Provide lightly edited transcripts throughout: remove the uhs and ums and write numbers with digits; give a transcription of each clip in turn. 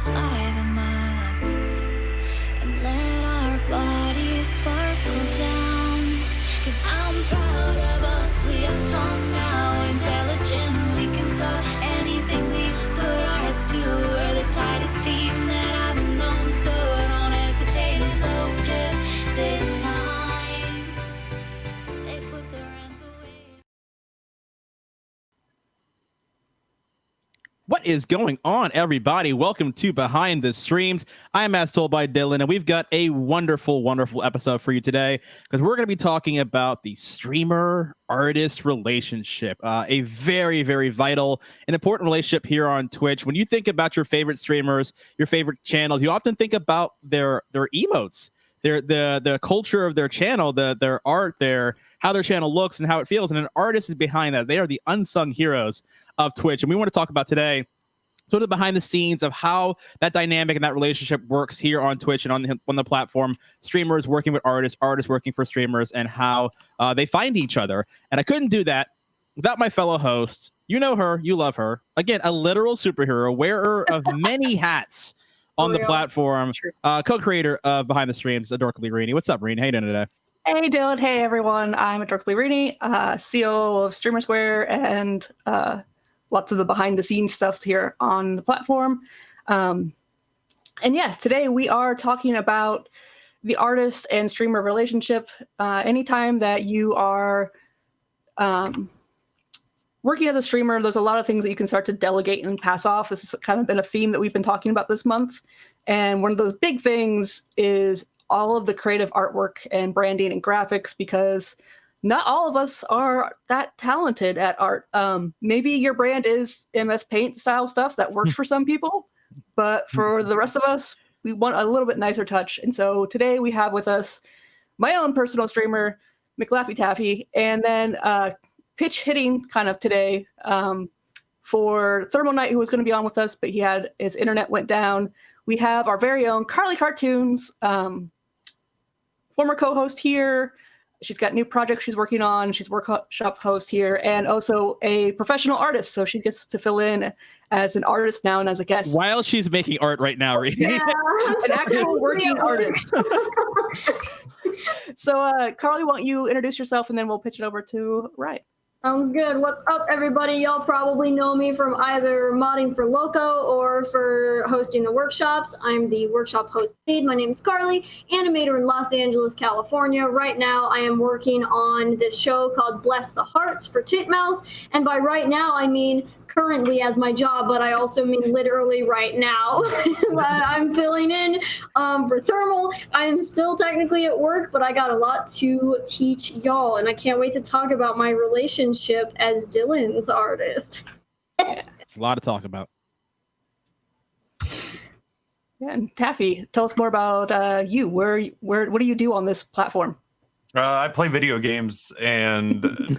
fly them up and let our bodies sparkle down. 'Cause I'm proud of us, we are strong now, intelligent, we can solve anything we put our heads to. We're the tightest team that I've known, so don't hesitate and focus this time. They put their hands away. What is going on, everybody? Welcome to Behind the Streams. I'm as told by Dylan, and we've got a wonderful, wonderful episode for you today because we're going to be talking about the streamer-artist relationship, a very, very vital and important relationship here on Twitch. When you think about your favorite streamers, your favorite channels, you often think about their emotes, the culture of their channel, their art, how their channel looks and how it feels, and an artist is behind that. They are the unsung heroes of Twitch, and we want to talk about today sort of behind the scenes of how that dynamic and that relationship works here on Twitch and on the platform. Streamers working with artists, artists working for streamers, and how they find each other. And I couldn't do that without my fellow host. You know her, you love her. Again, a literal superhero, wearer of many hats on the platform, co-creator of Behind the Streams, Adorkly Rini. What's up, Rini? How you doing today? Hey, Dylan. Hey, everyone. I'm Adorkly Rini, CEO of Streamer Square, and lots of the behind-the-scenes stuff here on the platform. And yeah, today we are talking about the artist and streamer relationship. Anytime that you are working as a streamer, there's a lot of things that you can start to delegate and pass off. This has kind of been a theme that we've been talking about this month. And one of those big things is all of the creative artwork and branding and graphics, because not all of us are that talented at art. Maybe your brand is MS Paint style stuff that works for some people, but for the rest of us, we want a little bit nicer touch. And so today we have with us my own personal streamer, McLaffyTaffy, and then pitch hitting kind of today for ThermalKnight, who was going to be on with us, but his internet went down. We have our very own KarliCartoons, former co-host here. She's got new projects she's working on. She's workshop host here, and also a professional artist. So she gets to fill in as an artist now and as a guest. While she's making art right now, Rini. Yeah, an actual working artist. So Karli, why don't you introduce yourself, and then we'll pitch it over to Riot. Sounds good. What's up, everybody? Y'all probably know me from either modding for Loco or for hosting the workshops. I'm the workshop host lead. My name is Karli, animator in Los Angeles, California. Right now, I am working on this show called Bless the Hearts for Titmouse. And by right now, I mean currently as my job, but I also mean literally right now. I'm filling in for Thermal. I'm still technically at work, but I got a lot to teach y'all, and I can't wait to talk about my relationship as Dylan's artist. A lot to talk about. Yeah, and Taffy, tell us more about you. What do you do on this platform? I play video games, and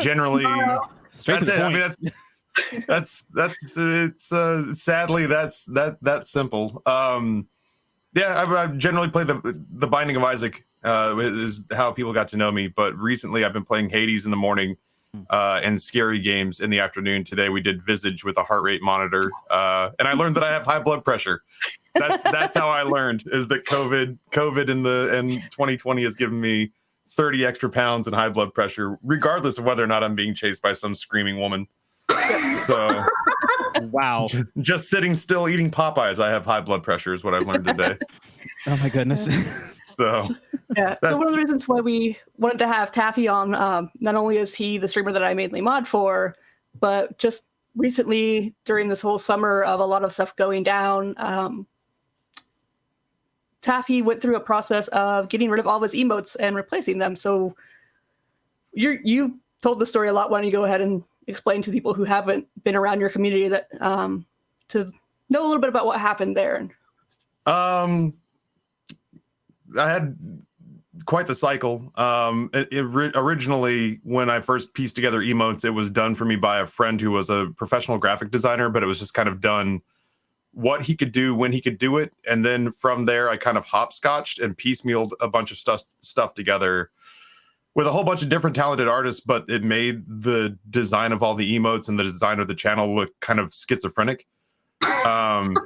generally, Straight to the point. I mean, it's sadly that's simple. I generally play the Binding of Isaac is how people got to know me. But recently, I've been playing Hades in the morning and scary games in the afternoon. Today, we did Visage with a heart rate monitor, and I learned that I have high blood pressure. That's how I learned, is that COVID in 2020 has given me 30 extra pounds and high blood pressure, regardless of whether or not I'm being chased by some screaming woman. So, wow. Just sitting still eating Popeyes, I have high blood pressure is what I've learned today. Oh my goodness. So one of the reasons why we wanted to have Taffy on, not only is he the streamer that I mainly mod for, but just recently during this whole summer of a lot of stuff going down, Taffy went through a process of getting rid of all of his emotes and replacing them. So you've told the story a lot. Why don't you go ahead and explain to people who haven't been around your community that to know a little bit about what happened there? I had quite the cycle. Originally, when I first pieced together emotes, it was done for me by a friend who was a professional graphic designer, but it was just kind of done what he could do when he could do it. And then from there, I kind of hopscotched and piecemealed a bunch of stuff together with a whole bunch of different talented artists, but it made the design of all the emotes and the design of the channel look kind of schizophrenic.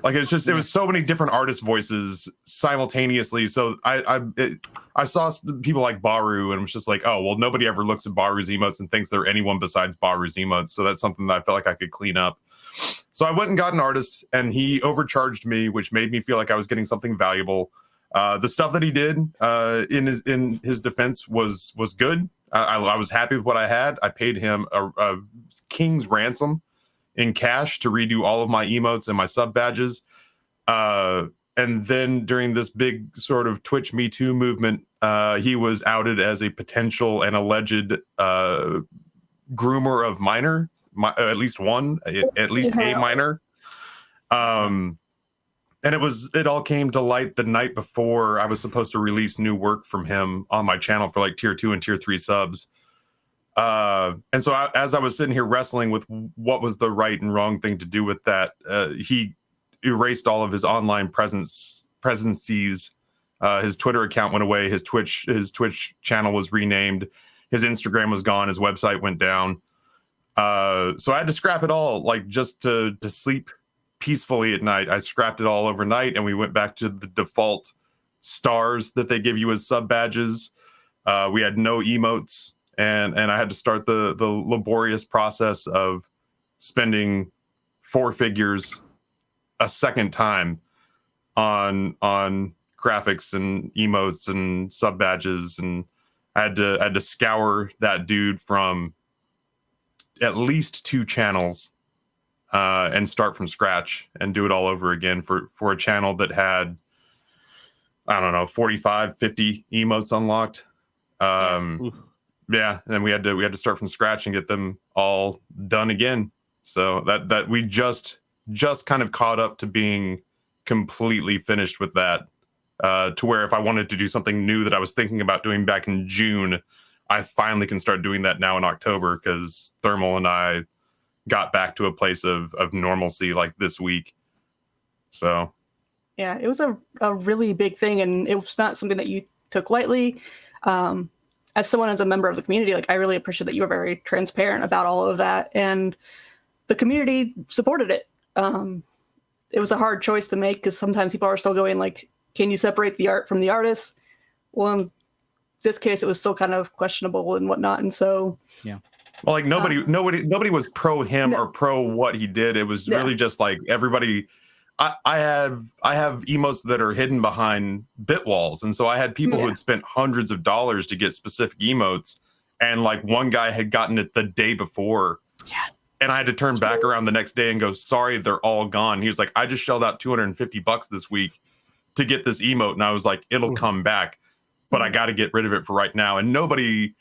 Like it was so many different artist voices simultaneously. So I saw people like Baru and was just like, oh, well, nobody ever looks at Baru's emotes and thinks they're anyone besides Baru's emotes. So that's something that I felt like I could clean up. So I went and got an artist, and he overcharged me, which made me feel like I was getting something valuable. The stuff that he did in his defense was good. I was happy with what I had. I paid him a king's ransom in cash to redo all of my emotes and my sub badges. And then during this big sort of Twitch Me Too movement, he was outed as a potential and alleged groomer of minor, at least one, at least a minor. And it all came to light the night before I was supposed to release new work from him on my channel for like tier 2 and tier 3 subs. And so as I was sitting here wrestling with what was the right and wrong thing to do with that, he erased all of his online presences. His Twitter account went away. His Twitch channel was renamed. His Instagram was gone. His website went down. So I had to scrap it all, like just to sleep peacefully at night. I scrapped it all overnight, and we went back to the default stars that they give you as sub badges. We had no emotes. And I had to start the laborious process of spending 4 figures a second time on graphics and emotes and sub badges, and I had to scour that dude from at least 2 channels and start from scratch and do it all over again for a channel that had, I don't know, 45, 50 emotes unlocked. Yeah, and we had to start from scratch and get them all done again. So that we just kind of caught up to being completely finished with that, to where if I wanted to do something new that I was thinking about doing back in June, I finally can start doing that now in October, because Thermal and I got back to a place of normalcy like this week. So yeah, it was a really big thing, and it was not something that you took lightly. As someone as a member of the community, like I really appreciate that you were very transparent about all of that, and the community supported it. It was a hard choice to make, because sometimes people are still going like, can you separate the art from the artist? Well, in this case, it was still kind of questionable and whatnot. And so, yeah. Well, like nobody was pro him or pro what he did. It was really just like everybody. I have emotes that are hidden behind bit walls, and so I had people who had spent hundreds of dollars to get specific emotes, and like one guy had gotten it the day before, and I had to turn back around the next day and go, sorry, they're all gone. He was like, I just shelled out $250 this week to get this emote, and I was like, it'll come back, but I got to get rid of it for right now. And nobody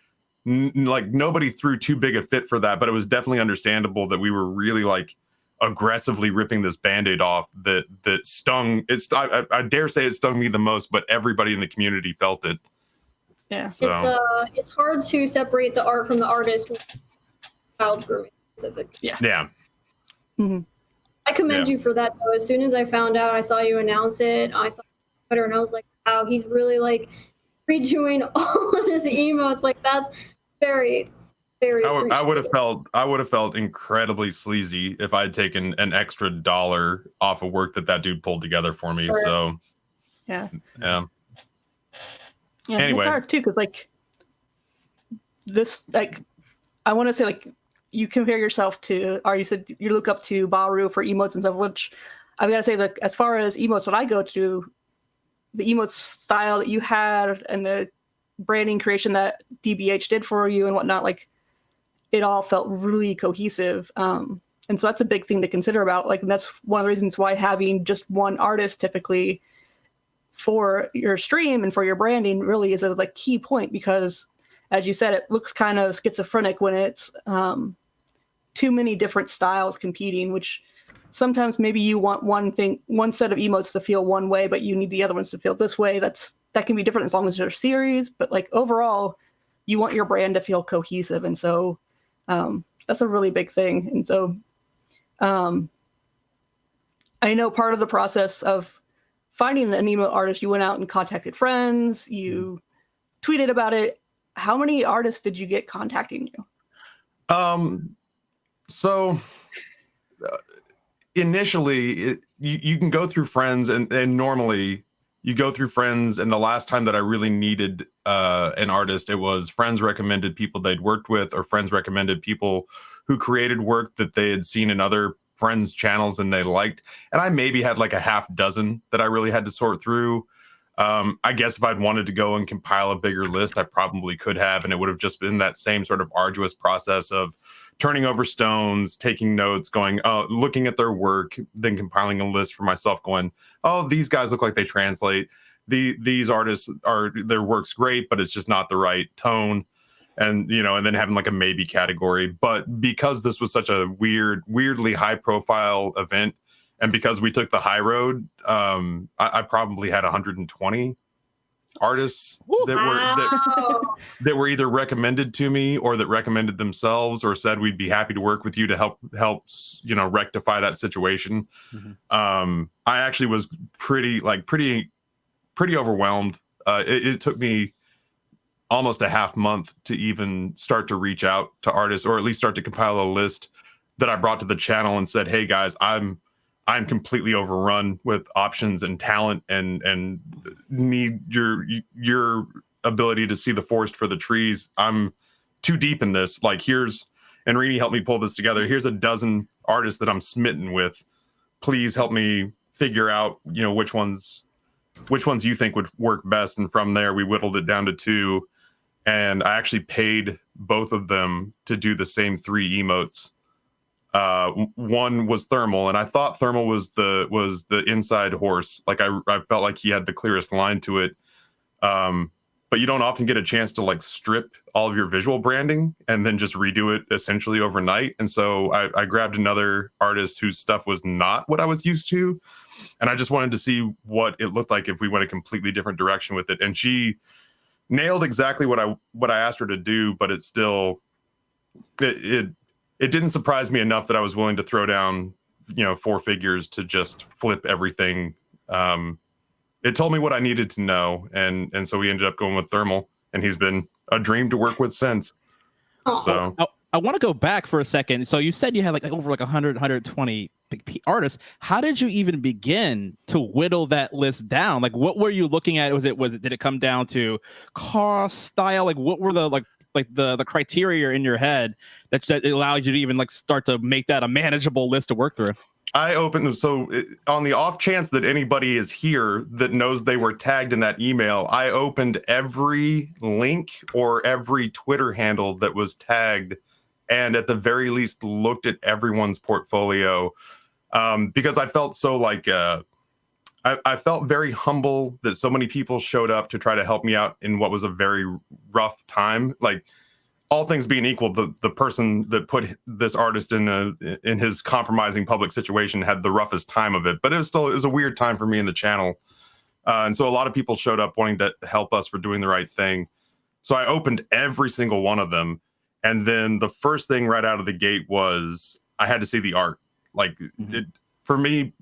threw too big a fit for that, but it was definitely understandable that we were really like aggressively ripping this Band-Aid off that stung. I dare say it stung me the most, but everybody in the community felt it. yeah. So It's hard to separate the art from the artist with child grooming specifically. yeah. Mm-hmm. I commend you for that though. As soon as I found out, I saw you announce it, I saw Twitter, and I was like, wow, he's really like redoing all of his emotes. Like that's very, very I would have felt incredibly sleazy if I had taken an extra $1 off of work that dude pulled together for me. Sure. So Yeah. Anyway. It's hard too, because like this, like I want to say, like you compare yourself to, or you said you look up to Baru for emotes and stuff, which I've got to say that as far as emotes that I go to, the emotes style that you had and the branding creation that DBH did for you and whatnot, like it all felt really cohesive. And so that's a big thing to consider about. Like, and that's one of the reasons why having just one artist typically for your stream and for your branding really is a like key point, because as you said, it looks kind of schizophrenic when it's too many different styles competing, which sometimes maybe you want one set of emotes to feel one way, but you need the other ones to feel this way. That can be different as long as they're series, but like overall, you want your brand to feel cohesive. And so that's a really big thing. And so I know part of the process of finding an emote artist, you went out and contacted friends, you tweeted about it. How many artists did you get contacting you? So initially you can go through friends and normally you go through friends, and the last time that I really needed an artist, it was friends recommended people they'd worked with, or friends recommended people who created work that they had seen in other friends' channels and they liked. And I maybe had like a half dozen that I really had to sort through. I guess if I'd wanted to go and compile a bigger list, I probably could have, and it would have just been that same sort of arduous process of turning over stones, taking notes, going, looking at their work, then compiling a list for myself, going, oh, these guys look like they translate. These artists their work's great, but it's just not the right tone. And, and then having like a maybe category. But because this was such a weirdly high profile event, and because we took the high road, I probably had 120 artists that were either recommended to me or that recommended themselves or said we'd be happy to work with you to help rectify that situation. I actually was pretty overwhelmed. It took me almost a half month to even start to reach out to artists, or at least start to compile a list that I brought to the channel and said, hey guys, I'm completely overrun with options and talent, and need your ability to see the forest for the trees. I'm too deep in this. Like, and Rini helped me pull this together. Here's a dozen artists that I'm smitten with. Please help me figure out, which ones you think would work best. And from there, we whittled it down to 2. And I actually paid both of them to do the same 3 emotes. One was Thermal, and I thought Thermal was the inside horse. Like I felt like he had the clearest line to it. But you don't often get a chance to like strip all of your visual branding and then just redo it essentially overnight. And so I grabbed another artist whose stuff was not what I was used to. And I just wanted to see what it looked like if we went a completely different direction with it. And she nailed exactly what I asked her to do, but it still, it didn't surprise me enough that I was willing to throw down, 4 figures to just flip everything. It told me what I needed to know, and so we ended up going with Thermal, and he's been a dream to work with since. So I want to go back for a second. So you said you had like over 100, 120 artists. How did you even begin to whittle that list down? Like, what were you looking at? Did it come down to cost, style? Like, what were the the criteria in your head that allowed you to even start to make that a manageable list to work through? I opened, on the off chance that anybody is here that knows they were tagged in that email, I opened every link or every Twitter handle that was tagged, and at the very least looked at everyone's portfolio, because I felt so I felt very humble that so many people showed up to try to help me out in what was a very rough time. Like, all things being equal, the person that put this artist in his compromising public situation had the roughest time of it. But it was a weird time for me in the channel. And so a lot of people showed up wanting to help us for doing the right thing. So I opened every single one of them. And then the first thing right out of the gate was I had to see the art. Like, for me,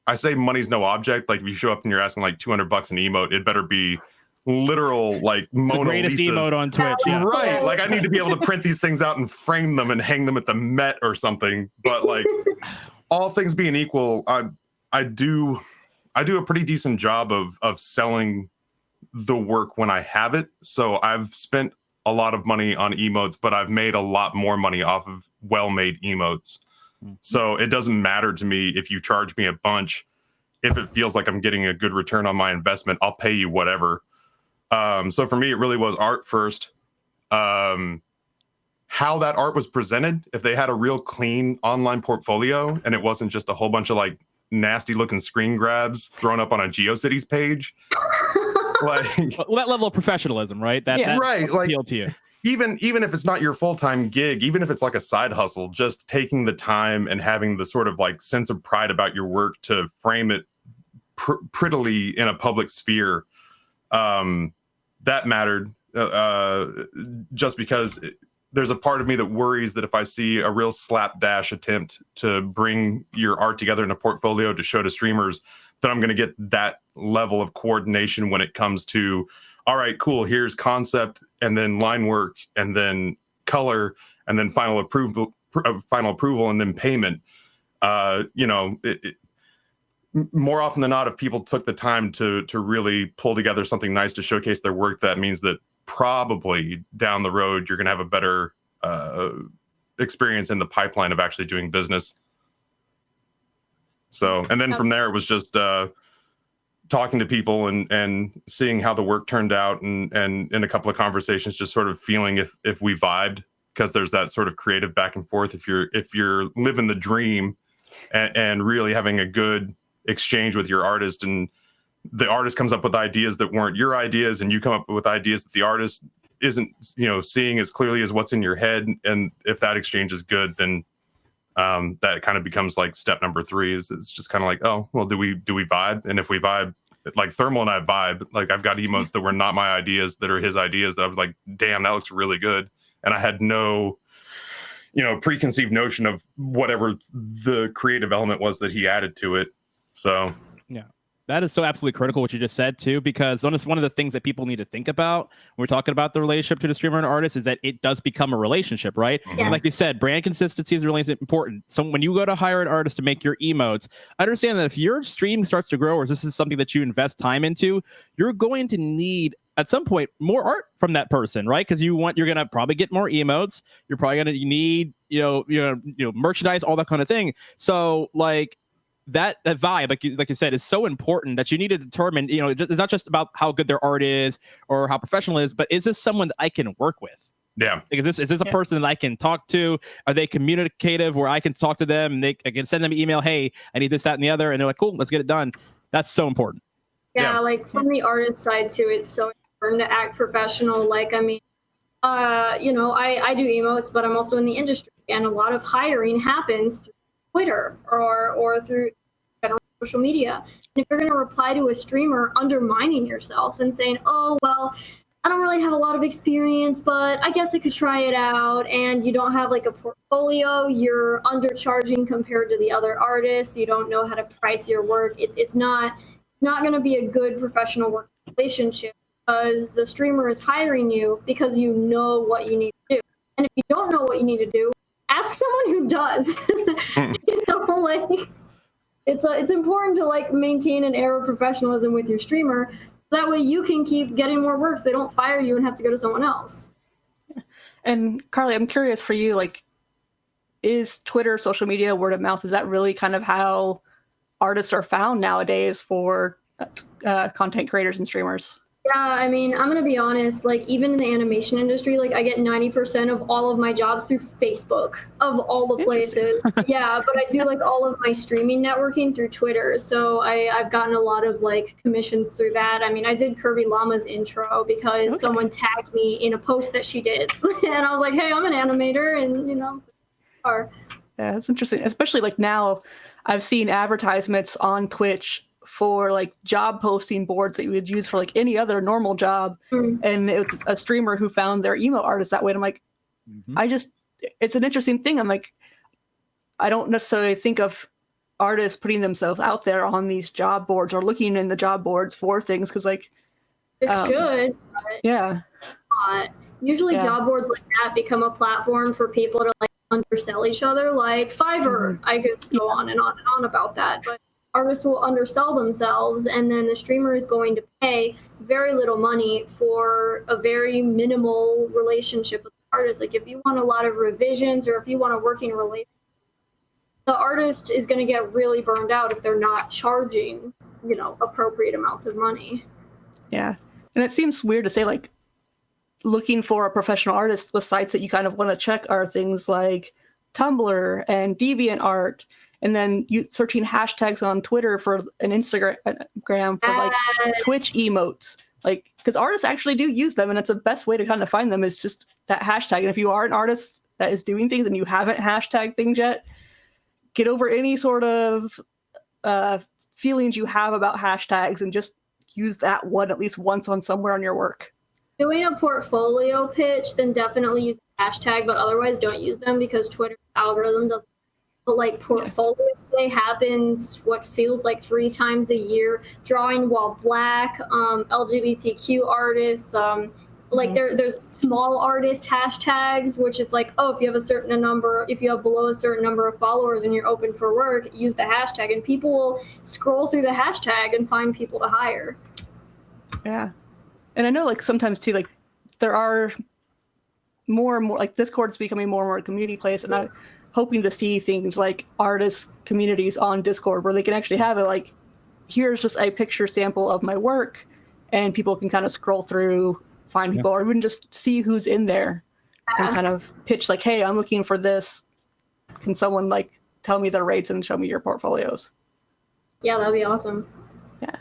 I say money's no object. Like, if you show up and you're asking like $200 an emote, it better be literal, like Mona the greatest Lisas. emote on Twitch. Yeah. Right. Like, I need to be able to print these things out and frame them and hang them at the Met or something. But like, all things being equal, I do a pretty decent job of selling the work when I have it. So I've spent a lot of money on emotes, but I've made a lot more money off of well-made emotes. So it doesn't matter to me if you charge me a bunch. If it feels like I'm getting a good return on my investment, I'll pay you whatever. So for me, it really was art first. How that art was presented, if they had a real clean online portfolio and it wasn't just a whole bunch of like nasty looking screen grabs thrown up on a GeoCities page. Like, well, that level of professionalism, right? That right. Like, appealed to you. Even if it's not your full-time gig, even if it's like a side hustle, just taking the time and having the sort of like sense of pride about your work to frame it prettily in a public sphere, that mattered. Just because there's a part of me that worries that if I see a real slapdash attempt to bring your art together in a portfolio to show to streamers, that I'm going to get that level of coordination when it comes to, all right, cool, here's concept and then line work and then color and then final approval and then payment. More often than not, if people took the time to really pull together something nice to showcase their work, that means that probably down the road you're going to have a better experience in the pipeline of actually doing business. So, and then from there it was just talking to people and seeing how the work turned out, and in a couple of conversations just sort of feeling if we vibed, because there's that sort of creative back and forth. If you're living the dream and really having a good exchange with your artist, and the artist comes up with ideas that weren't your ideas, and you come up with ideas that the artist isn't seeing as clearly as what's in your head, and if that exchange is good, then that kind of becomes like step number 3 is just kind of like, oh well, do we vibe? And if we vibe, like Thermal and I vibe, like I've got emotes that were not my ideas that are his ideas that I was like, damn, that looks really good, and I had no preconceived notion of whatever the creative element was that he added to it. So yeah, that is so absolutely critical what you just said too, because one of the things that people need to think about when we're talking about the relationship to the streamer and artist is that it does become a relationship, right? Yes. Like you said, brand consistency is really important. So when you go to hire an artist to make your emotes, understand that if your stream starts to grow, or this is something that you invest time into, you're going to need at some point more art from that person, right? Because you're gonna probably get more emotes. You're probably gonna need merchandise, all that kind of thing. So like that vibe, like you said, is so important that you need to determine, it's not just about how good their art is or how professional it is, but is this someone that I can work with? yeah, Like, is this a person that I can talk to? Are they communicative where I can talk to them and I can send them an email, hey, I need this, that, and the other, and they're like, cool, let's get it done. That's so important. Yeah, like from the artist side too, it's so important to act professional. Like, I mean, I do emotes, but I'm also in the industry, and a lot of hiring happens through Twitter or through general social media. And if you're going to reply to a streamer undermining yourself and saying, oh, well, I don't really have a lot of experience, but I guess I could try it out, and you don't have like a portfolio, you're undercharging compared to the other artists, you don't know how to price your work, it's not going to be a good professional work relationship, because the streamer is hiring you because you know what you need to do. And if you don't know what you need to do, ask someone who does. It's important to like maintain an air of professionalism with your streamer, so that way you can keep getting more work, so they don't fire you and have to go to someone else. And Karli, I'm curious for you, like, is Twitter, social media, word of mouth, is that really kind of how artists are found nowadays for content creators and streamers? Yeah, I mean, I'm gonna be honest, like even in the animation industry, like I get 90% of all of my jobs through Facebook, of all the places. Yeah, but I do like all of my streaming networking through Twitter. So I've gotten a lot of like commissions through that. I mean, I did Kirby Llama's intro because someone tagged me in a post that she did. And I was like, hey, I'm an animator, and Yeah, that's interesting. Especially like now I've seen advertisements on Twitch for like job posting boards that you would use for like any other normal job. And it was a streamer who found their emo artist that way. And I'm like, it's an interesting thing. I'm like, I don't necessarily think of artists putting themselves out there on these job boards or looking in the job boards for things. Cause like, it should, but yeah. not. Usually job boards like that become a platform for people to like undersell each other, like Fiverr. I could go on and on and on about that, but artists will undersell themselves, and then the streamer is going to pay very little money for a very minimal relationship with the artist. Like if you want a lot of revisions, or if you want a working relationship, the artist is going to get really burned out if they're not charging, appropriate amounts of money. Yeah. And it seems weird to say, like, looking for a professional artist, the sites that you kind of want to check are things like Tumblr and DeviantArt, and then you searching hashtags on Twitter for an Instagram for like Twitch emotes, like, because artists actually do use them, and it's the best way to kind of find them is just that hashtag. And if you are an artist that is doing things and you haven't hashtagged things yet, get over any sort of feelings you have about hashtags and just use that one at least once on somewhere on your work. Doing a portfolio pitch, then definitely use a hashtag, but otherwise don't use them, because Twitter algorithm doesn't. But like portfolio day happens what feels like 3 times a year. Drawing while black, LGBTQ artists, like there's small artist hashtags, which it's like, oh, if you have below a certain number of followers and you're open for work, use the hashtag, and people will scroll through the hashtag and find people to hire. Yeah. And I know like sometimes too, like there are more and more, like Discord's becoming more and more a community place, and I'm hoping to see things like artist communities on Discord where they can actually have it like, here's just a picture sample of my work, and people can kind of scroll through, find people, or even just see who's in there and kind of pitch like, hey, I'm looking for this. Can someone like tell me their rates and show me your portfolios? Yeah, that'd be awesome. Yeah.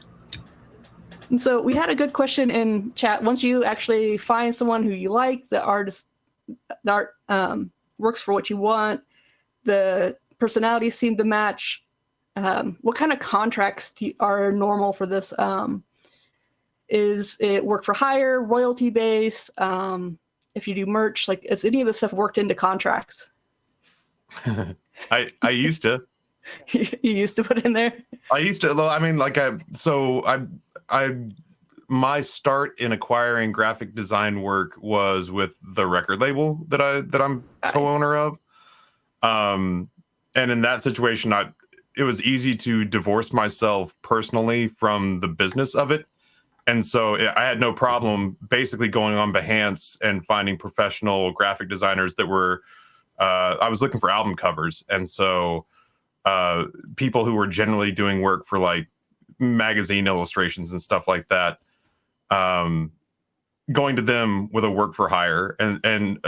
And so we had a good question in chat. Once you actually find someone who you like, the art works for what you want, the personalities seem to match, what kind of contracts are normal for this? Is it work for hire, royalty base? If you do merch, like is any of this stuff worked into contracts? I used to. You used to put in there? I used to. I mean, like my start in acquiring graphic design work was with the record label that I'm co-owner of. And in that situation, it was easy to divorce myself personally from the business of it. And so I had no problem basically going on Behance and finding professional graphic designers that were, I was looking for album covers. And so people who were generally doing work for like magazine illustrations and stuff like that, going to them with a work for hire and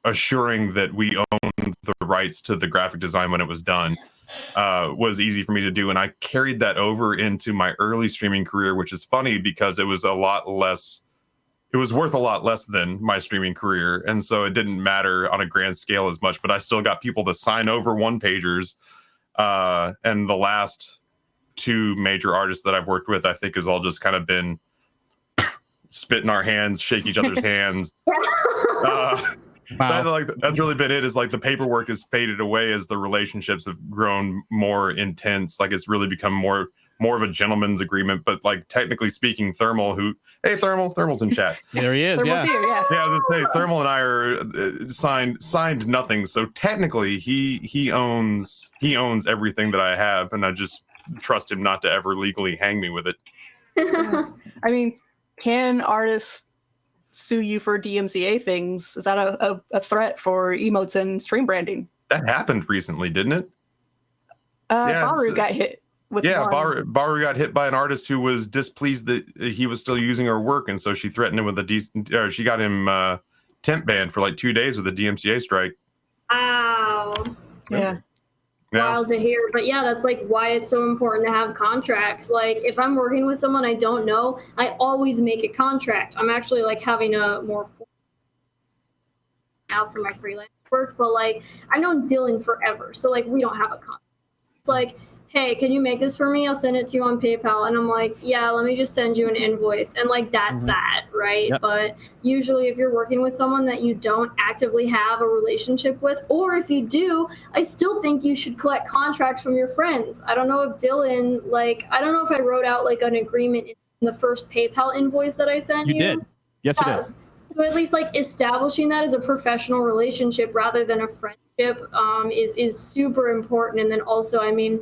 assuring that we owned the rights to the graphic design when it was done was easy for me to do. And I carried that over into my early streaming career, which is funny because it was worth a lot less than my streaming career. And so it didn't matter on a grand scale as much, but I still got people to sign over one-pagers. And the last two major artists that I've worked with, I think, has all just kind of been spit in our hands, shake each other's hands. Wow. That's really been it. Is like the paperwork has faded away as the relationships have grown more intense. Like it's really become more of a gentleman's agreement. But like technically speaking, Thermal's in chat. There he is. Thermal's here, yeah. Yeah, I was gonna say Thermal and I are signed nothing. So technically, he owns everything that I have, and I just trust him not to ever legally hang me with it. I mean, can artists sue you for DMCA things? Is that a threat for emotes and stream branding? That happened recently, didn't it? Baru got hit with one. Baru got hit by an artist who was displeased that he was still using her work, and so she threatened him with she got him temp banned for like 2 days with a DMCA strike. Wow. Yeah. Wild to hear. But yeah, that's like why it's so important to have contracts. Like if I'm working with someone I don't know, I always make a contract. I'm actually like having a more out for my freelance work, but like I've known Dylan forever, so like we don't have a contract. It's like, hey, can you make this for me? I'll send it to you on PayPal. And I'm like, yeah, let me just send you an invoice. And like, that's that, right? Yep. But usually if you're working with someone that you don't actively have a relationship with, or if you do, I still think you should collect contracts from your friends. I don't know if Dylan, I don't know if I wrote out like an agreement in the first PayPal invoice that I sent you. You did. Yes, you did. So at least like establishing that as a professional relationship rather than a friendship is super important. And then also, I mean,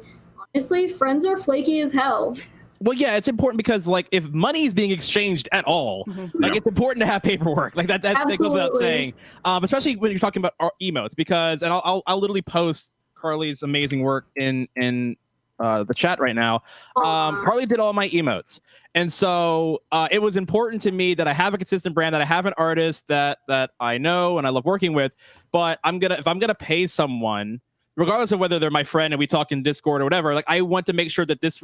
honestly, friends are flaky as hell. Well, yeah, it's important because like if money is being exchanged at all, like it's important to have paperwork. Like that goes without saying. Especially when you're talking about emotes, because I'll literally post Karli's amazing work in the chat right now. Karli did all my emotes, and so it was important to me that I have a consistent brand, that I have an artist that I know and I love working with. But if I'm gonna pay someone, regardless of whether they're my friend and we talk in Discord or whatever, like I want to make sure that this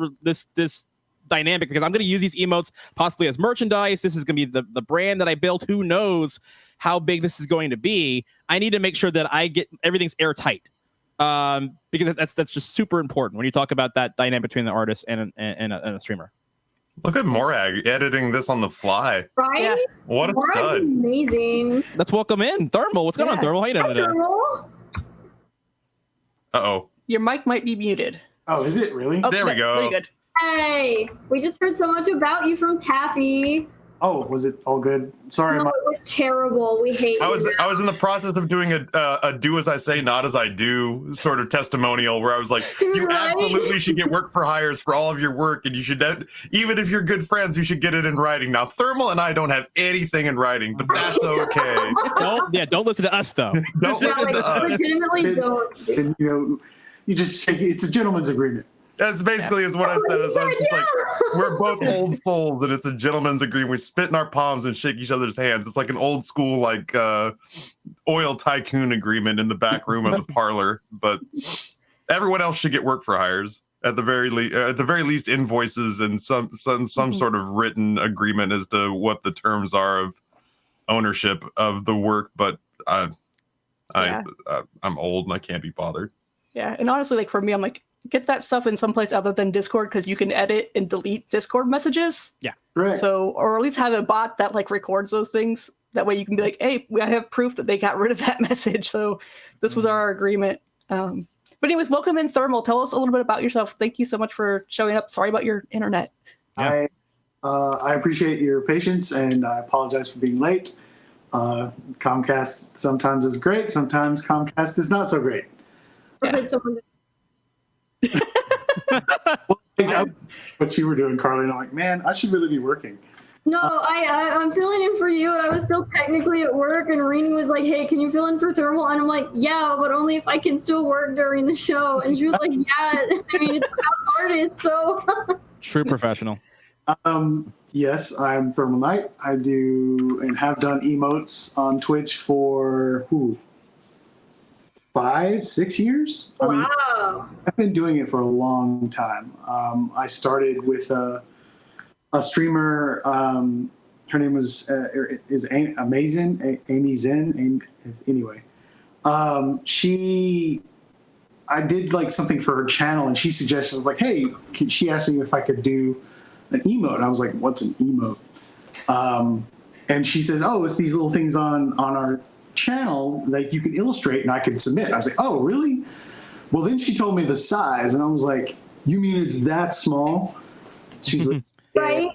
dynamic, because I'm going to use these emotes possibly as merchandise. This is going to be the brand that I built. Who knows how big this is going to be? I need to make sure that I get everything's airtight, because that's just super important when you talk about that dynamic between the artist and a streamer. Look at Morag editing this on the fly. Right? Yeah. What a Morag's stud. amazing. Let's welcome in Thermal. What's going on, Thermal? How you doing today? Thermal. Uh-oh. Your mic might be muted. Oh, is it really? Oh, There we go. Very good. Hey, we just heard so much about you from Taffy. Oh, was it all good? Sorry, No, it was terrible. We hate I you. was in the process of doing a do as I say, not as I do sort of testimonial where I was like, you Right? absolutely should get work for hires for all of your work, and you should even if you're good friends, you should get it in writing. Now, Thermal and I don't have anything in writing, but that's okay. Don't listen to us though. Don't Yeah, listen like, to us. legitimately don't. and you just shake it. It's a gentleman's agreement. That's basically is what I said. Is I was just like, we're both old souls, and it's a gentleman's agreement. We spit in our palms and shake each other's hands. It's like an old school, like oil tycoon agreement in the back room of the parlor. But everyone else should get work for hires at the very least, invoices and some sort of written agreement as to what the terms are of ownership of the work. But I'm old and I can't be bothered. Yeah, and honestly, like for me, I'm like, get that stuff in someplace other than Discord because you can edit and delete Discord messages. Yeah. Correct. So, or at least have a bot that like records those things. That way you can be like, hey, I have proof that they got rid of that message. So this was our agreement. But anyways, welcome in, Thermal. Tell us a little bit about yourself. Thank you so much for showing up. Sorry about your internet. I appreciate your patience, and I apologize for being late. Comcast sometimes is great. Sometimes Comcast is not so great. Yeah. Someone What you were doing, Karli, and I'm like, man, I should really be working. No, I'm filling in for you, and I was still technically at work, and Rini was like, hey, can you fill in for Thermal? And I'm like, yeah, but only if I can still work during the show. And she was like, yeah, I mean, it's about artists, so. True professional. Yes, I'm ThermalKnight. I do and have done emotes on Twitch for 5-6 years. I mean, Wow. I've been doing it for a long time. I started with a streamer. Her name is Amazing, Amy Zen. Anyway, I did like something for her channel, and she suggested, I was like, hey, she asked me if I could do an emote. And I was like, what's an emote? And she says, oh, it's these little things on our channel that you can illustrate and I could submit. I was like, oh, really? Well, then she told me the size, and I was like, you mean it's that small? She's like, Right?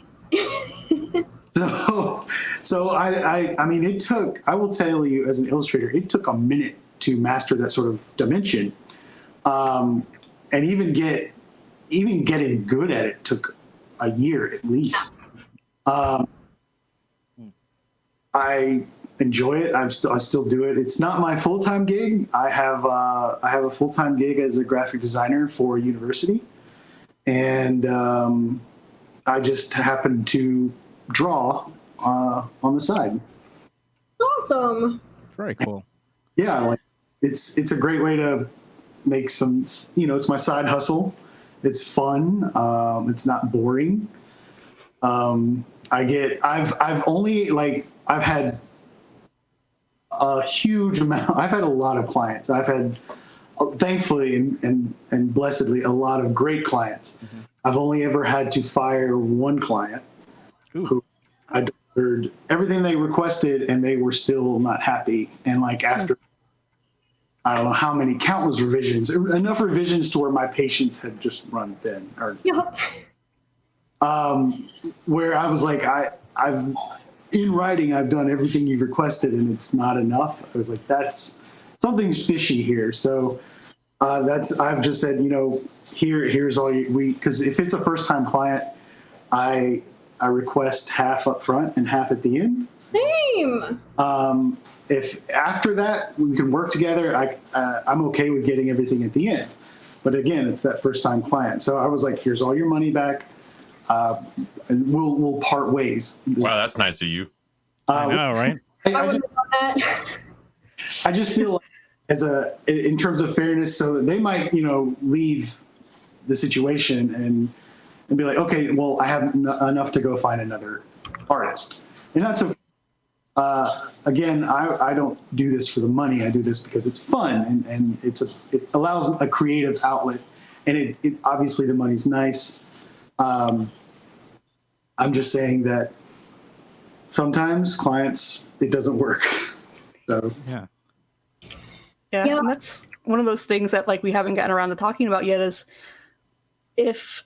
So I mean, it took, I will tell you as an illustrator, it took a minute to master that sort of dimension. And even getting good at it took a year at least. I enjoy it. I still do it. It's not my full-time gig. I have a full-time gig as a graphic designer for a university, and I just happen to draw on the side. Awesome. Very cool. Yeah, like it's a great way to make some. It's my side hustle. It's fun. It's not boring. I've had a huge amount. I've had a lot of clients. I've had, thankfully and blessedly, a lot of great clients. Mm-hmm. I've only ever had to fire one client who I delivered everything they requested, and they were still not happy. And like after, I don't know how many countless revisions, enough revisions to where my patience had just run thin. Yep. Where I was like, I've in writing, I've done everything you've requested, and it's not enough. I was like, that's something's fishy here. So I've just said, here's all because if it's a first time client, I request half up front and half at the end. Same. If after that we can work together, I'm okay with getting everything at the end. But again, it's that first time client. So I was like, here's all your money back. And we'll part ways. Wow, that's nice of you. I know, right? I wouldn't have done that. I just feel like in terms of fairness, so that they might, leave the situation and be like, okay, well, I have enough to go find another artist, and that's okay. Again, I don't do this for the money. I do this because it's fun and it allows a creative outlet, and it obviously the money's nice. I'm just saying that sometimes clients, it doesn't work. So Yeah. Yeah, and that's one of those things that like we haven't gotten around to talking about yet is if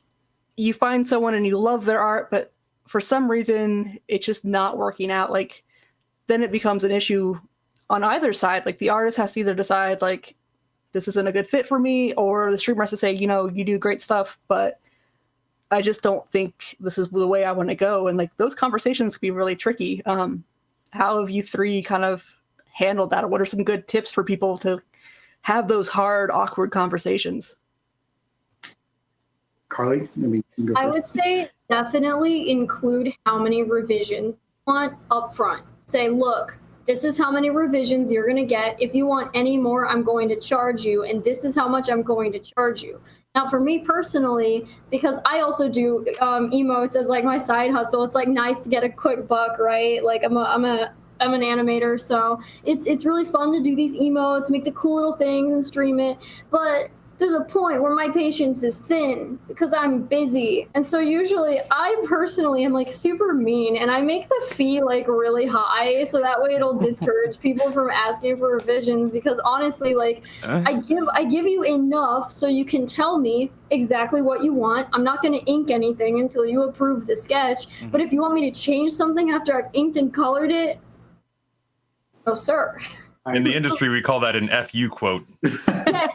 you find someone and you love their art, but for some reason it's just not working out, like then it becomes an issue on either side. Like the artist has to either decide like this isn't a good fit for me, or the streamer has to say, you know, you do great stuff, but I just don't think this is the way I want to go. And like those conversations can be really tricky. How have you three kind of handled that? Or what are some good tips for people to have those hard, awkward conversations? Karli, I would say definitely include how many revisions you want up front. Say, look, this is how many revisions you're going to get. If you want any more, I'm going to charge you, and this is how much I'm going to charge you. Now, for me personally, because I also do emotes as like my side hustle, it's like nice to get a quick buck, right? Like I'm an animator, so it's really fun to do these emotes, make the cool little things and stream it. But there's a point where my patience is thin because I'm busy. And so usually I personally am like super mean, and I make the fee like really high so that way it'll discourage people from asking for revisions, because honestly, like I give you enough so you can tell me exactly what you want. I'm not going to ink anything until you approve the sketch. But if you want me to change something after I've inked and colored it, no sir. In the industry, we call that an FU quote. Yes,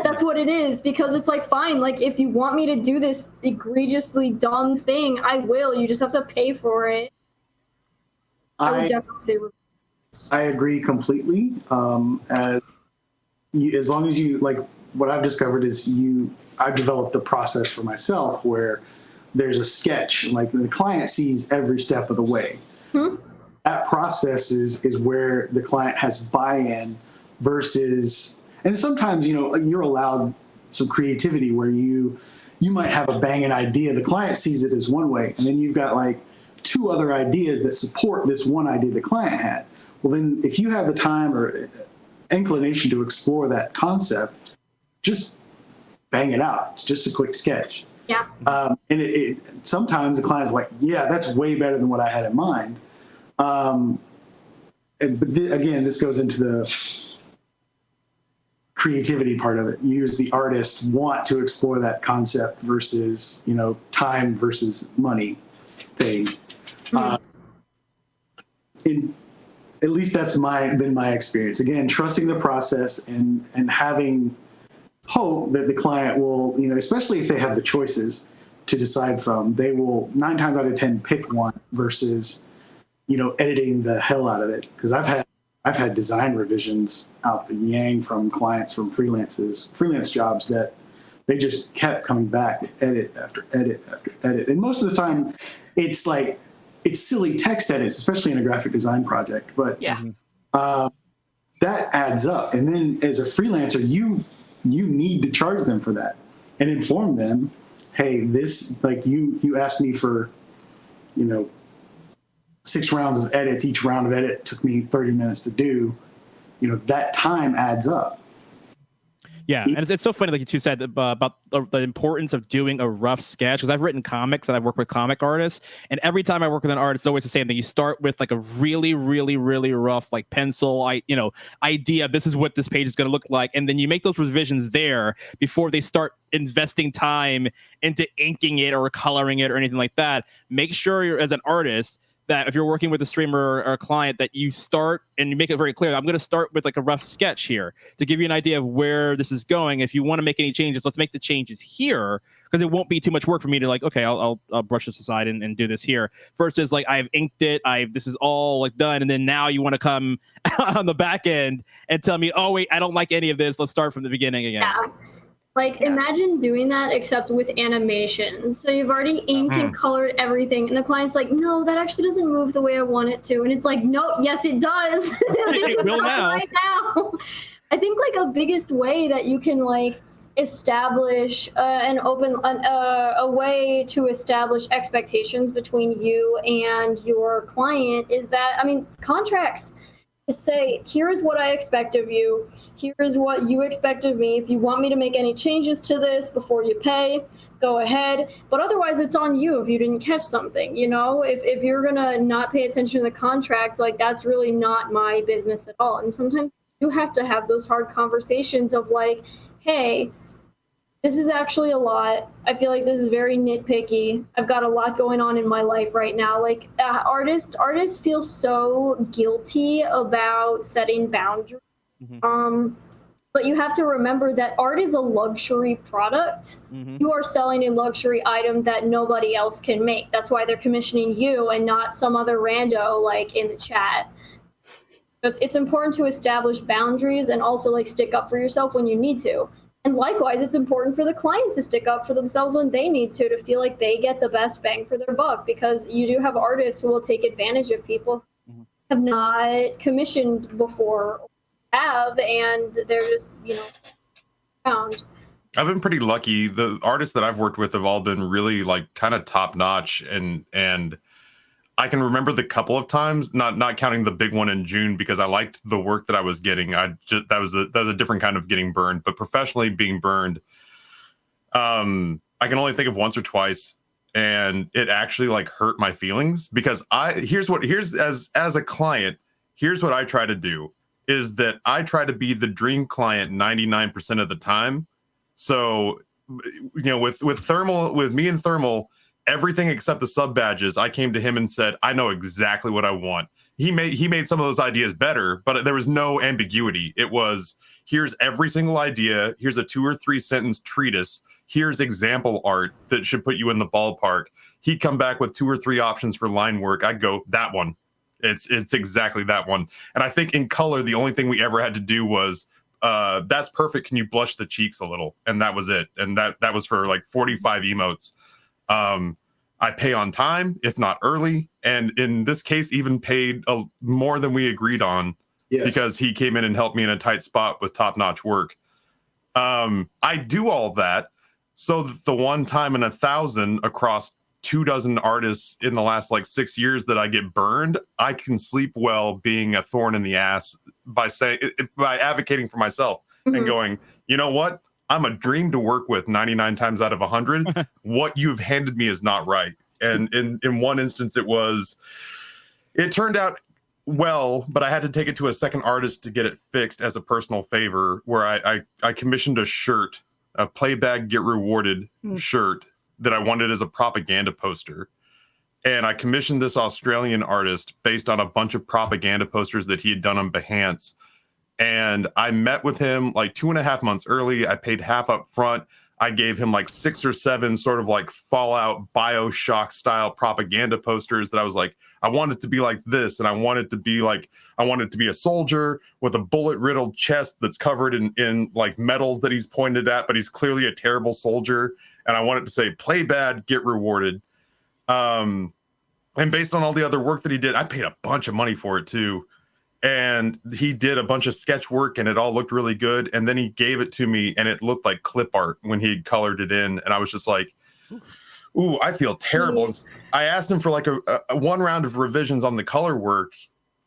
that's what it is, because it's like, fine, like if you want me to do this egregiously dumb thing, I will. You just have to pay for it. I would definitely say I agree completely. As long as you, like, what I've discovered is I've developed the process for myself where there's a sketch, like the client sees every step of the way. That process is where the client has buy-in versus, and sometimes, you know, you're allowed some creativity where you might have a banging idea. The client sees it as one way, and then you've got like two other ideas that support this one idea the client had. Well, then if you have the time or inclination to explore that concept, just bang it out. It's just a quick sketch. Yeah. And sometimes the client's like, yeah, that's way better than what I had in mind. Again, this goes into the creativity part of it. You as the artist want to explore that concept versus, you know, time versus money thing. At least that's been my experience. Again, trusting the process and having hope that the client will, you know, especially if they have the choices to decide from, they will 9 times out of 10 pick one versus, you know, editing the hell out of it. Because I've had design revisions out the yang from clients from freelance jobs that they just kept coming back, edit after edit after edit. And most of the time it's like, it's silly text edits, especially in a graphic design project. But Yeah. That adds up. And then as a freelancer, you need to charge them for that and inform them, hey, this, like you asked me for, you know, 6 rounds of edits. Each round of edit took me 30 minutes to do. You know, that time adds up. Yeah, and it's so funny, like you two said, about the importance of doing a rough sketch. Because I've written comics and I've worked with comic artists, and every time I work with an artist, it's always the same thing. You start with like a really, really, really rough, like pencil, idea. This is what this page is going to look like, and then you make those revisions there before they start investing time into inking it or coloring it or anything like that. Make sure you're, as an artist, that if you're working with a streamer or a client, that you start and you make it very clear. I'm going to start with like a rough sketch here to give you an idea of where this is going. If you want to make any changes, let's make the changes here, because it won't be too much work for me to like, okay, I'll brush this aside and do this here. Versus like I've inked it, this is all like done, and then now you want to come on the back end and tell me, oh wait, I don't like any of this. Let's start from the beginning again. Yeah. Like, imagine doing that except with animation. So you've already inked and colored everything, and the client's like, no, that actually doesn't move the way I want it to. And it's like, no, yes, it does. It will now. Right now. I think, like, a biggest way that you can, like, establish a way to establish expectations between you and your client is that, I mean, contracts say, here is what I expect of you. Here is what you expect of me. If you want me to make any changes to this before you pay, go ahead. But otherwise, it's on you if you didn't catch something. You know, if you're going to not pay attention to the contract, like, that's really not my business at all. And sometimes you have to have those hard conversations of like, hey, This is actually a lot. I feel like this is very nitpicky. I've got a lot going on in my life right now. Like artists feel so guilty about setting boundaries. But you have to remember that art is a luxury product. You are selling a luxury item that nobody else can make. That's why they're commissioning you and not some other rando like in the chat. It's important to establish boundaries and also like stick up for yourself when you need to. And likewise, it's important for the client to stick up for themselves when they need to feel like they get the best bang for their buck, because you do have artists who will take advantage of people who have not commissioned before, and they're just, around. I've been pretty lucky. The artists that I've worked with have all been really like kind of top notch, and I can remember the couple of times, not counting the big one in June because I liked the work that I was getting. That was a different kind of getting burned, but professionally being burned, I can only think of once or twice, and it actually like hurt my feelings because here's as a client, here's what I try to do is that I try to be the dream client 99% of the time. So, with me and Thermal, everything except the sub badges, I came to him and said, I know exactly what I want. He made some of those ideas better, but there was no ambiguity. It was, here's every single idea. Here's a 2 or 3 sentence treatise. Here's example art that should put you in the ballpark. He'd come back with 2 or 3 options for line work. I'd go, that one. It's exactly that one. And I think in color, the only thing we ever had to do was, that's perfect. Can you blush the cheeks a little? And that was it. And that was for like 45 emotes. I pay on time, if not early. And in this case, even paid more than we agreed on because he came in and helped me in a tight spot with top-notch work. I do all that so that the one time in 1,000 across 24 artists in the last like 6 years that I get burned, I can sleep well being a thorn in the ass by advocating for myself and going, you know what? I'm a dream to work with 99 times out of 100. What you've handed me is not right. And in one instance, it turned out well, but I had to take it to a second artist to get it fixed as a personal favor, where I commissioned a shirt, a play bag, get rewarded shirt that I wanted as a propaganda poster. And I commissioned this Australian artist based on a bunch of propaganda posters that he had done on Behance. And I met with him like 2.5 months early. I paid half up front. I gave him like 6 or 7 sort of like Fallout, BioShock style propaganda posters that I was like, I want it to be like this. And I want it to be a soldier with a bullet riddled chest that's covered in like medals that he's pointed at, but he's clearly a terrible soldier. And I want it to say, play bad, get rewarded. And based on all the other work that he did, I paid a bunch of money for it too. And he did a bunch of sketch work and it all looked really good. And then he gave it to me and it looked like clip art when he had colored it in. And I was just like, ooh, I feel terrible. I asked him for like a 1 round of revisions on the color work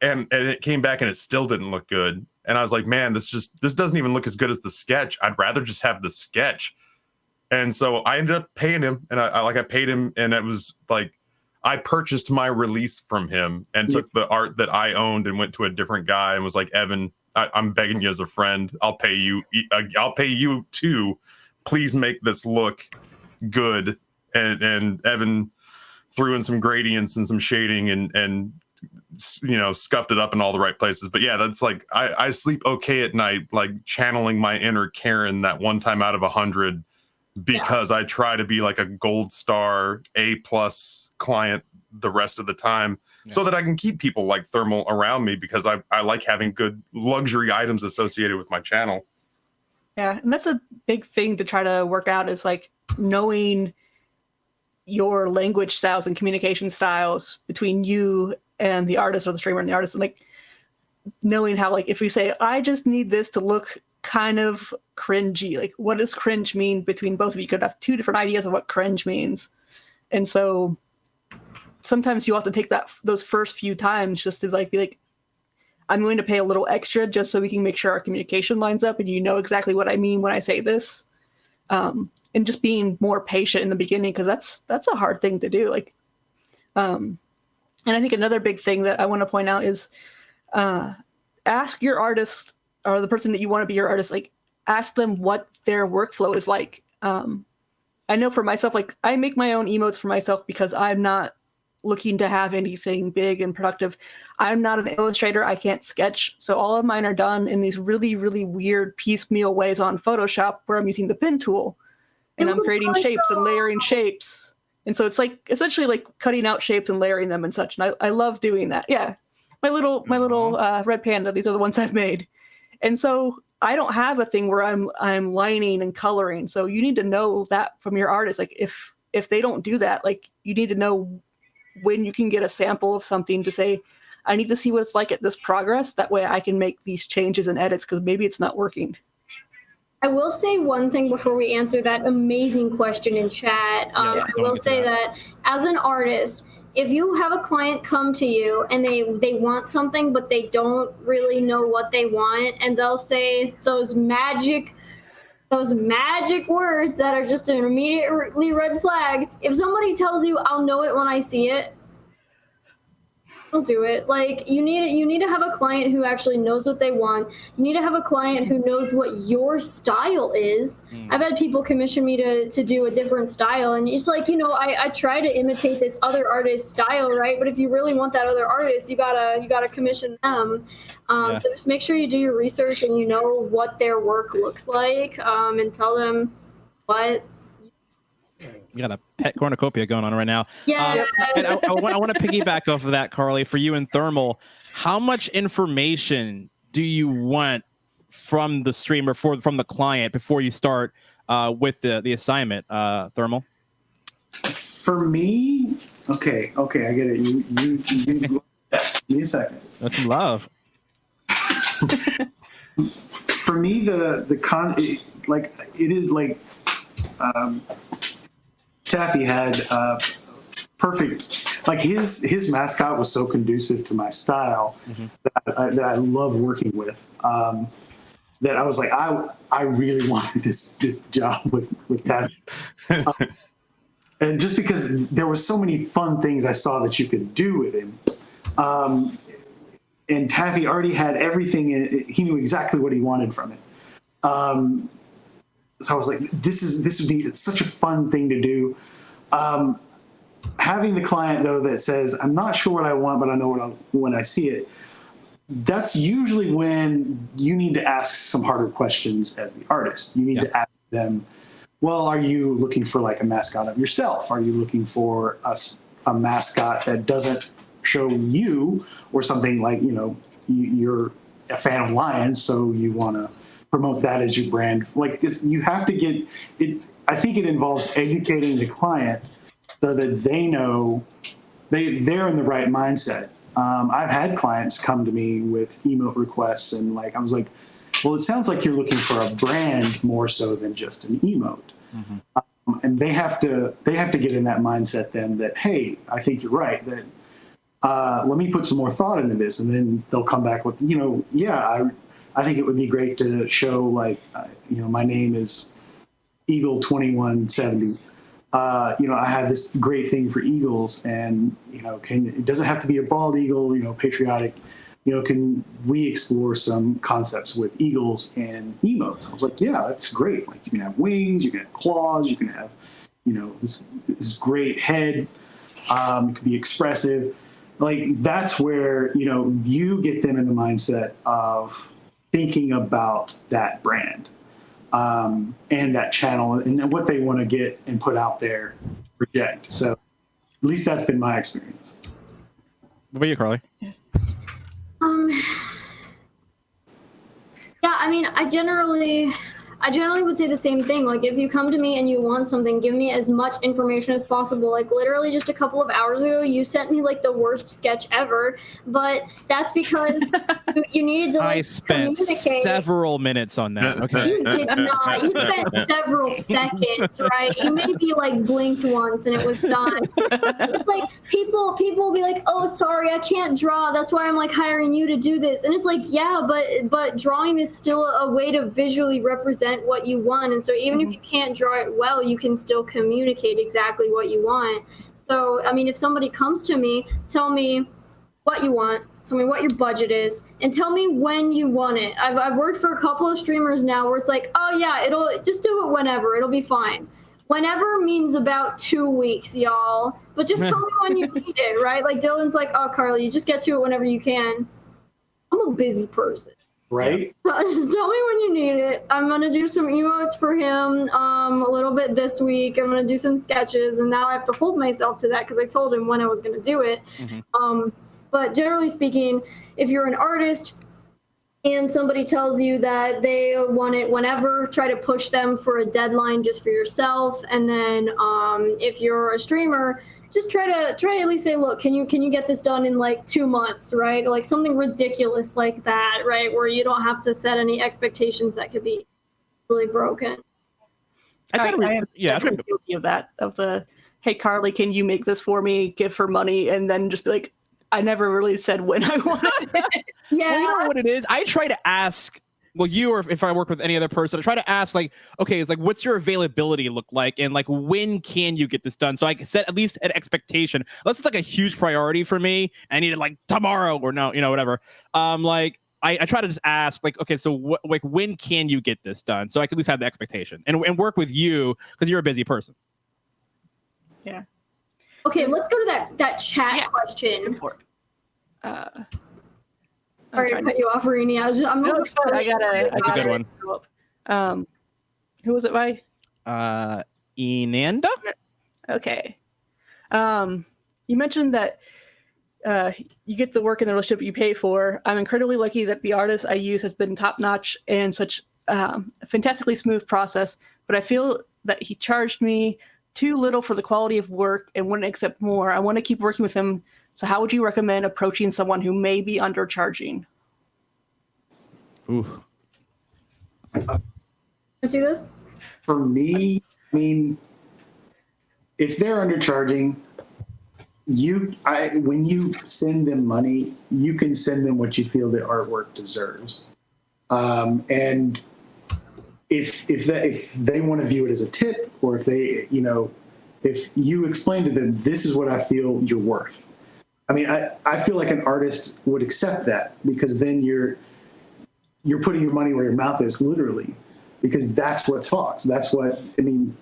and it came back and it still didn't look good. And I was like, man, this doesn't even look as good as the sketch. I'd rather just have the sketch. And so I ended up paying him and I paid him and it was like, I purchased my release from him and took the art that I owned and went to a different guy and was like, Evan, I'm begging you as a friend. I'll pay you. I'll pay you too. Please make this look good. And Evan threw in some gradients and some shading and scuffed it up in all the right places. But yeah, that's like, I sleep okay at night, like channeling my inner Karen that one time out of 100 because I try to be like a gold star A+ client the rest of the time so that I can keep people like Thermal around me because I like having good luxury items associated with my channel. Yeah, and that's a big thing to try to work out is like knowing your language styles and communication styles between you and the artist or the streamer and the artist, and like knowing how, like, if we say, I just need this to look kind of cringy, like what does cringe mean between both of you? You could have 2 different ideas of what cringe means. And so sometimes you have to take those first few times just to like be like, I'm going to pay a little extra just so we can make sure our communication lines up and you know exactly what I mean when I say this. And just being more patient in the beginning, because that's a hard thing to do. Like, and I think another big thing that I want to point out is ask your artist or the person that you want to be your artist, like ask them what their workflow is like. I know for myself, like I make my own emotes for myself because I'm not looking to have anything big and productive. I'm not an illustrator. I can't sketch. So all of mine are done in these really, really weird piecemeal ways on Photoshop where I'm using the pen tool and I'm creating shapes and layering shapes. And so it's like essentially like cutting out shapes and layering them and such. And I love doing that. Yeah. My little red panda. These are the ones I've made. And so I don't have a thing where I'm lining and coloring. So you need to know that from your artist. Like if they don't do that, like you need to know when you can get a sample of something to say, I need to see what it's like at this progress. That way I can make these changes and edits because maybe it's not working. I will say one thing before we answer that amazing question in chat. I will say that as an artist, if you have a client come to you and they want something, but they don't really know what they want, and they'll say those magic words that are just an immediately red flag. If somebody tells you, I'll know it when I see it, don't do it. Like you need to have a client who actually knows what they want. You need to have a client who knows what your style is. I've had people commission me to do a different style, and it's like, I try to imitate this other artist's style, right? But if you really want that other artist, you gotta commission them. So just make sure you do your research and you know what their work looks like, and tell them what. You got a pet cornucopia going on right now. Yeah. And I want to piggyback off of that, Karli, for you and Thermal. How much information do you want from the streamer, from the client, before you start with the assignment, Thermal? For me, okay, I get it. You give me a second. That's some love. For me, it is like Taffy had perfect, like his mascot was so conducive to my style that I love working with. That I was like, I really wanted this job with Taffy. And just because there were so many fun things I saw that you could do with him. And Taffy already had everything. He knew exactly what he wanted from it. So I was like, it's such a fun thing to do. Having the client though that says, I'm not sure what I want, but I know when I see it. That's usually when you need to ask some harder questions as the artist. You need to ask them, well, are you looking for like a mascot of yourself? Are you looking for a mascot that doesn't show you, or something like, you're a fan of lions, so you want to promote that as your brand. Like this, you have to get it. I think it involves educating the client so that they know they're in the right mindset. I've had clients come to me with emote requests, and I was like, well, it sounds like you're looking for a brand more so than just an emote. And they have to get in that mindset then that, hey, I think you're right, that let me put some more thought into this. And then they'll come back with, I think it would be great to show my name is Eagle 2170. I have this great thing for eagles, and it doesn't have to be a bald eagle, patriotic. Can we explore some concepts with eagles and emotes? I was like, yeah, that's great. Like you can have wings, you can have claws, you can have, this great head. It could be expressive. Like that's where, you get them in the mindset of thinking about that brand. And that channel and what they want to get and put out there, project. So at least that's been my experience. What about you, Karli? Yeah, I mean, I generally would say the same thing. Like, if you come to me and you want something, give me as much information as possible. Like, literally just a couple of hours ago, you sent me, the worst sketch ever. But that's because you needed to, I spent communicate. Several minutes on that. Okay. You did not. You spent several seconds, right? You maybe, blinked once and it was done. It's like, people will be like, oh, sorry, I can't draw. That's why I'm, hiring you to do this. And it's like, yeah, but drawing is still a way to visually represent what you want, and so even if you can't draw it well, you can still communicate exactly what you want. So I mean, if somebody comes to me, tell me what you want, tell me what your budget is, and tell me when you want it. I've worked for a couple of streamers now where it's like, oh yeah, it'll just do it whenever, it'll be fine. Whenever means about 2 weeks, y'all. But just tell me when you need it, right? Like Dylan's like, oh, Karli, you just get to it whenever you can. I'm a busy person. Right? Just tell me when you need it. I'm gonna do some emotes for him a little bit this week. I'm gonna do some sketches, and now I have to hold myself to that because I told him when I was gonna do it. But generally speaking, if you're an artist and somebody tells you that they want it whenever, try to push them for a deadline just for yourself. And then if you're a streamer, just try to at least say, look, can you get this done in like 2 months, right? Or like something ridiculous like that, right? Where you don't have to set any expectations that could be really broken. I am guilty of that. Of the, hey, Karli, can you make this for me? Give her money, and then just be like, I never really said when I wanted it. Yeah. Well, you know what it is? I try to ask, well, you or if I work with any other person, I try to ask like, okay, it's like, what's your availability look like? And like, when can you get this done? So I can set at least an expectation. Unless it's like a huge priority for me, I need it like tomorrow or no, whatever. Like I try to just ask like, okay, so like, when can you get this done? So I can at least have the expectation and work with you because you're a busy person. Yeah. Okay, let's go to that chat question. Sorry to cut you off, Rini. I'm no, it's fine. I got That's a good one. Who was it by? Inanda? Okay. You mentioned that you get the work in the relationship you pay for. I'm incredibly lucky that the artist I use has been top-notch and such a fantastically smooth process, but I feel that he charged me too little for the quality of work and wouldn't accept more. I want to keep working with him. So how would you recommend approaching someone who may be undercharging? Ooh. Do this? For me, I mean, if they're undercharging, when you send them money, you can send them what you feel the artwork deserves. And if they want to view it as a tip, or if they, if you explain to them, this is what I feel you're worth. I mean, I feel like an artist would accept that, because then you're putting your money where your mouth is, literally, because that's what talks. That's what, I mean,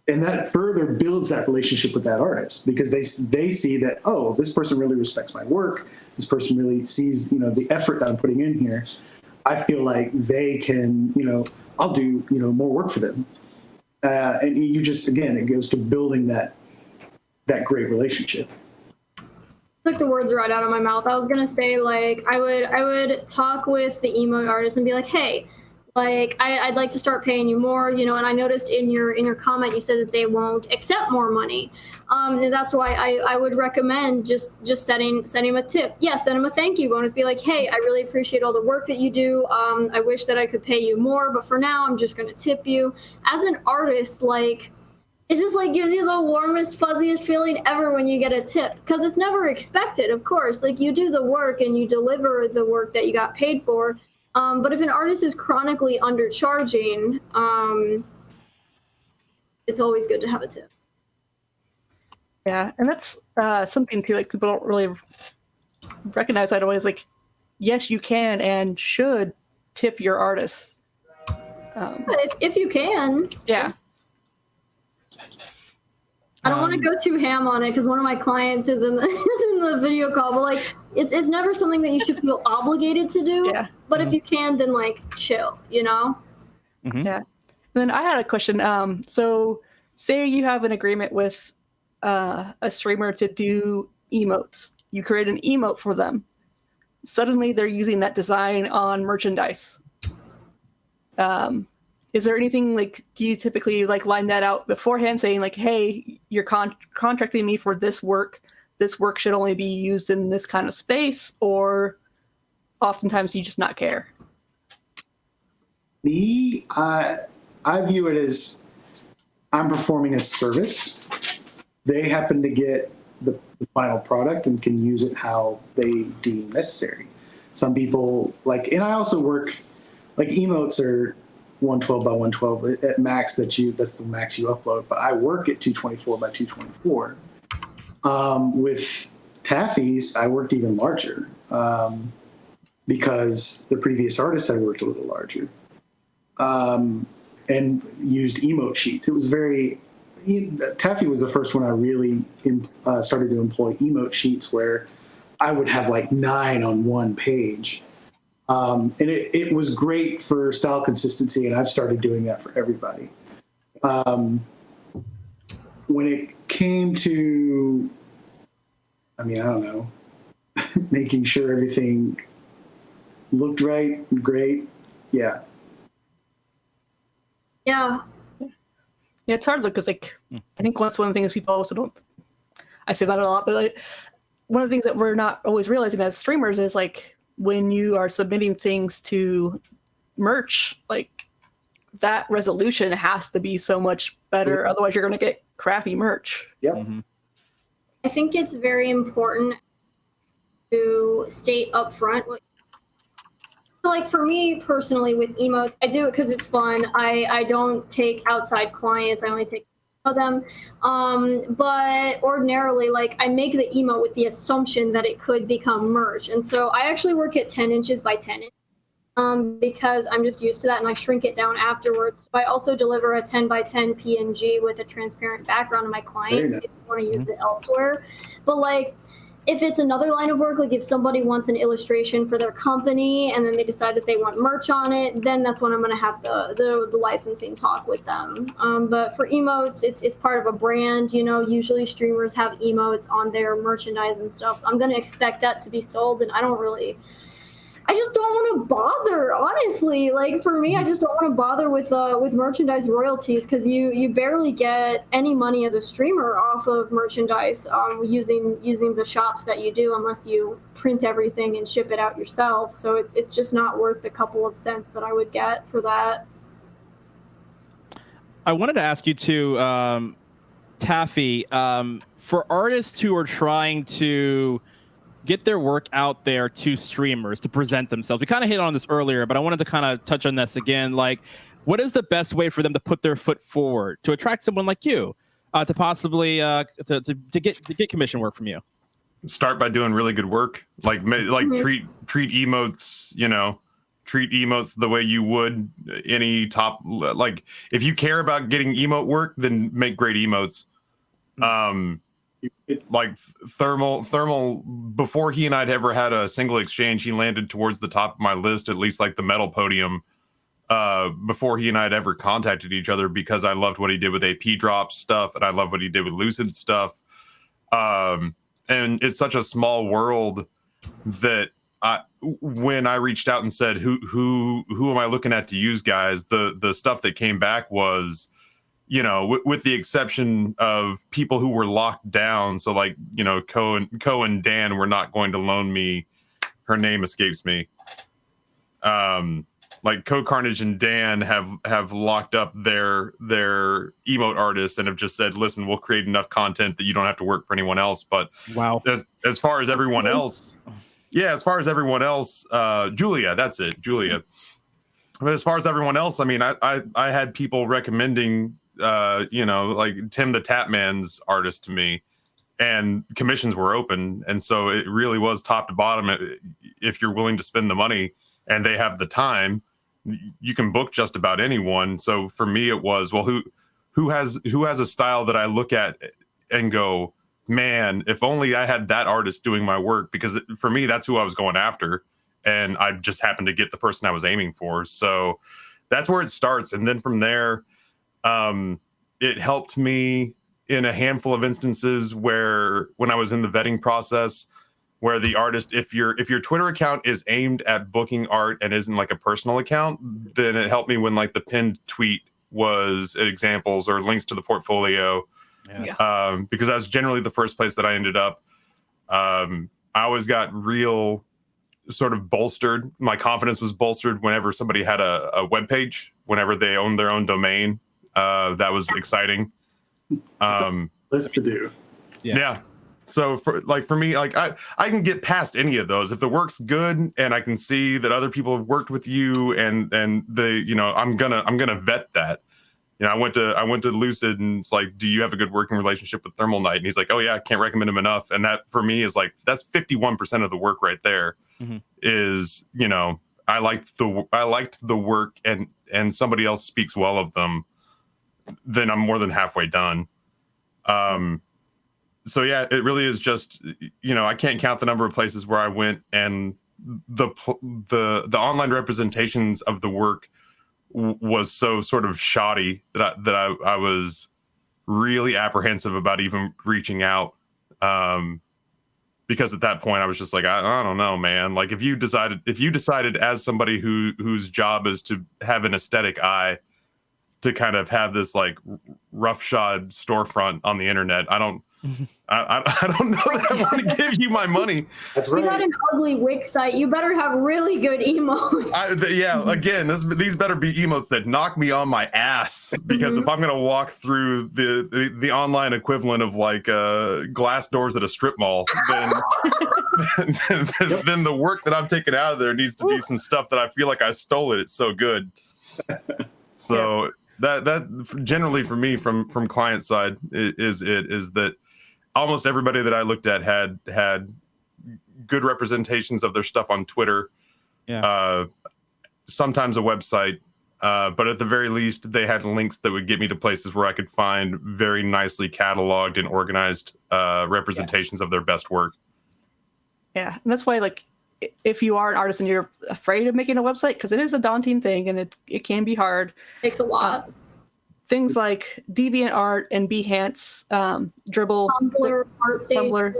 and that further builds that relationship with that artist, because they see that, oh, this person really respects my work. This person really sees, the effort that I'm putting in here. I feel like they can, I'll do, more work for them. And you just, again, it goes to building that great relationship. Took the words right out of my mouth. I was gonna say, like, I would talk with the emo artist and be like, hey, like, I'd like to start paying you more, and I noticed in your comment you said that they won't accept more money. And that's why I would recommend just sending him a tip. Yeah, send him a thank you bonus. Be like, hey, I really appreciate all the work that you do. I wish that I could pay you more, but for now I'm just gonna tip you. As an artist, like, it just like gives you the warmest, fuzziest feeling ever when you get a tip, because it's never expected, of course. Like, you do the work and you deliver the work that you got paid for. But if an artist is chronically undercharging, it's always good to have a tip. Yeah, and that's something too, like, people don't really recognize. I'd always like, yes, you can and should tip your artists. If you can. Yeah. I don't want to go too ham on it because one of my clients is in the video call, but like, it's never something that you should feel obligated to do. Yeah. But if you can, then like, chill, Mm-hmm. Yeah. Then I had a question. So say you have an agreement with a streamer to do emotes. You create an emote for them. Suddenly they're using that design on merchandise. Is there anything, like, do you typically like line that out beforehand, saying like, hey, you're contracting me for this work. This work should only be used in this kind of space, or oftentimes you just not care? Me, I view it as I'm performing a service. They happen to get the final product and can use it how they deem necessary. Some people and I also work, like, emotes are 112 by 112 at max. That's the max you upload. But I work at 224 by 224. With Taffies, I worked even larger. because the previous artist I worked a little larger, and used emote sheets. It was Taffy was the first one I really started to employ emote sheets, where I would have like 9 on one page. And it was great for style consistency, and I've started doing that for everybody. When it came to, I don't know, making sure everything looked right, great, yeah. Yeah. Yeah, it's hard because I think one of the things people also don't. I say that a lot, but one of the things that we're not always realizing as streamers is when you are submitting things to merch, that resolution has to be so much better. Otherwise, you're going to get crappy merch. Yep. Mm-hmm. I think it's very important to state up front. For me personally with emotes, I do it because it's fun. I don't take outside clients. I only take them. But ordinarily, I make the emote with the assumption that it could become merch. And so I actually work at 10 inches by 10 inches because I'm just used to that, and I shrink it down afterwards. I also deliver a 10 by 10 PNG with a transparent background to my client if you want to use it elsewhere. But if it's another line of work, if somebody wants an illustration for their company and then they decide that they want merch on it, then that's when I'm going to have the licensing talk with them. But for emotes, it's part of a brand. Usually streamers have emotes on their merchandise and stuff. So I'm going to expect that to be sold, and I just don't want to bother, honestly. For me, I just don't want to bother with merchandise royalties, because you barely get any money as a streamer off of merchandise using the shops that you do, unless you print everything and ship it out yourself. So it's just not worth the couple of cents that I would get for that. I wanted to ask you too, Taffy, for artists who are trying to get their work out there to streamers to present themselves. We kind of hit on this earlier, but I wanted to kind of touch on this again. What is the best way for them to put their foot forward to attract someone like you to possibly to get commission work from you? Start by doing really good work. Treat emotes, treat emotes the way you would any top. If you care about getting emote work, then make great emotes. Thermal, before he and I'd ever had a single exchange, he landed towards the top of my list, at least the medal podium, before he and I'd ever contacted each other, because I loved what he did with AP drop stuff, and I love what he did with Lucid stuff. And it's such a small world that when I reached out and said, who am I looking at to use, guys, the stuff that came back was, with the exception of people who were locked down. So Ko and Dan were not going to loan me. Her name escapes me. Ko Carnage and Dan have locked up their emote artists and have just said, listen, we'll create enough content that you don't have to work for anyone else. But wow, as far as everyone else, Julia, that's it, Julia. But as far as everyone else, I had people recommending Tim the Tapman's artist to me, and commissions were open. And so it really was top to bottom. If you're willing to spend the money and they have the time, you can book just about anyone. So for me, it was, well, who has a style that I look at and go, man, if only I had that artist doing my work, because for me, that's who I was going after. And I just happened to get the person I was aiming for. So that's where it starts. And then from there, it helped me in a handful of instances where, when I was in the vetting process, where the artist, if your Twitter account is aimed at booking art and isn't a personal account, then it helped me when the pinned tweet was examples or links to the portfolio. Yeah. Because that's generally the first place that I ended up. I always got real sort of bolstered. My confidence was bolstered whenever somebody had a web page, whenever they owned their own domain. That was exciting. Less to do. Yeah. So for me, I can get past any of those if the work's good and I can see that other people have worked with you, and I'm gonna vet that. I went to Lucid, and it's like, do you have a good working relationship with ThermalKnight? And he's like, oh yeah, I can't recommend him enough. And that for me is like, that's 51% of the work right there. Is, I liked the work, and somebody else speaks well of them, then I'm more than halfway done. So yeah, it really is just, I can't count the number of places where I went, and the online representations of the work was so sort of shoddy that I was really apprehensive about even reaching out, because at that point I was just like, I don't know, man. Like if you decided as somebody whose job is to have an aesthetic eye, to kind of have this like roughshod storefront on the internet, I don't know that I want to give you my money. That's You got right. an ugly Wix site. You better have really good emotes. Again, these better be emotes that knock me on my ass, because if I'm going to walk through the online equivalent of like glass doors at a strip mall, then then the work that I'm taking out of there needs to be some stuff that I feel like I stole it. It's so good. So that generally for me from client side is that almost everybody that I looked at had good representations of their stuff on Twitter. Sometimes a website, but at the very least, they had links that would get me to places where I could find very nicely cataloged and organized representations of their best work. Yeah, and that's why, like, if you are an artist and you're afraid of making a website, because it is a daunting thing and it can be hard. Takes a lot. Things like DeviantArt and Behance, Dribble, Tumblr, ArtStation. Tumblr.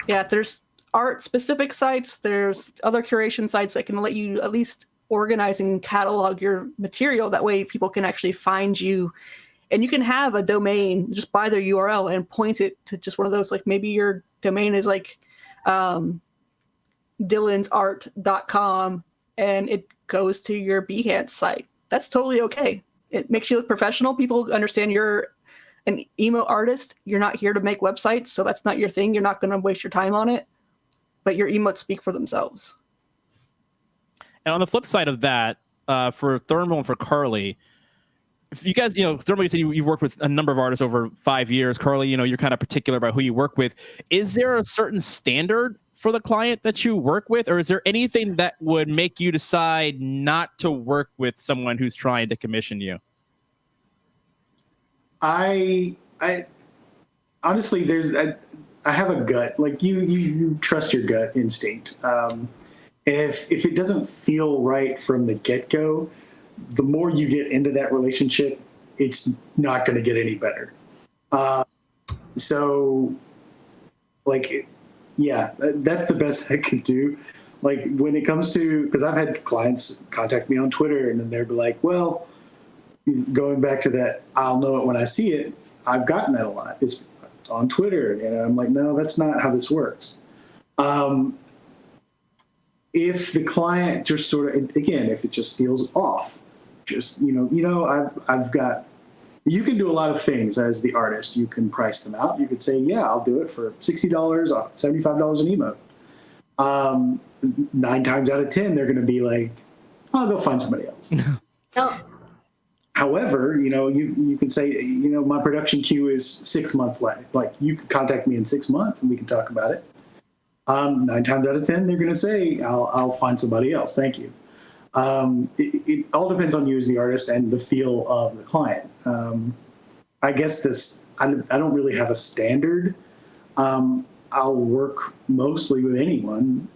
Yeah, there's art-specific sites. There's other curation sites that can let you at least organize and catalog your material. That way people can actually find you. And you can have a domain, just buy their URL and point it to just one of those. Like maybe your domain is like dylansart.com and it goes to your Behance site. That's totally okay. It makes you look professional. People understand you're an emo artist. You're not here to make websites, so that's not your thing. You're not going to waste your time on it. But your emotes speak for themselves. And on the flip side of that, for Thermal and for Karli, if you guys, Thermal, you said you've worked with a number of artists over 5 years. Karli, you're kind of particular about who you work with. Is there a certain standard for the client that you work with, or is there anything that would make you decide not to work with someone who's trying to commission you? I honestly, I have a gut. Like you trust your gut instinct. And if it doesn't feel right from the get-go, the more you get into that relationship, it's not going to get any better. So, like, yeah, that's the best I can do. Like when it comes to, because I've had clients contact me on Twitter and then they'll be like, well, going back to that, I'll know it when I see it. I've gotten that a lot. It's on Twitter. And I'm like, no, that's not how this works. If the client just sort of, again, if it just feels off, just, I've got, you can do a lot of things as the artist. You can price them out. You could say, yeah, I'll do it for $60, $75 an emote. 9 times out of 10, they're going to be like, I'll go find somebody else. No. However, you can say, my production queue is 6 months lag. Like you can contact me in 6 months and we can talk about it. 9 times out of 10, they're going to say, I'll find somebody else. Thank you. It all depends on you as the artist and the feel of the client. I guess I don't really have a standard. I'll work mostly with anyone.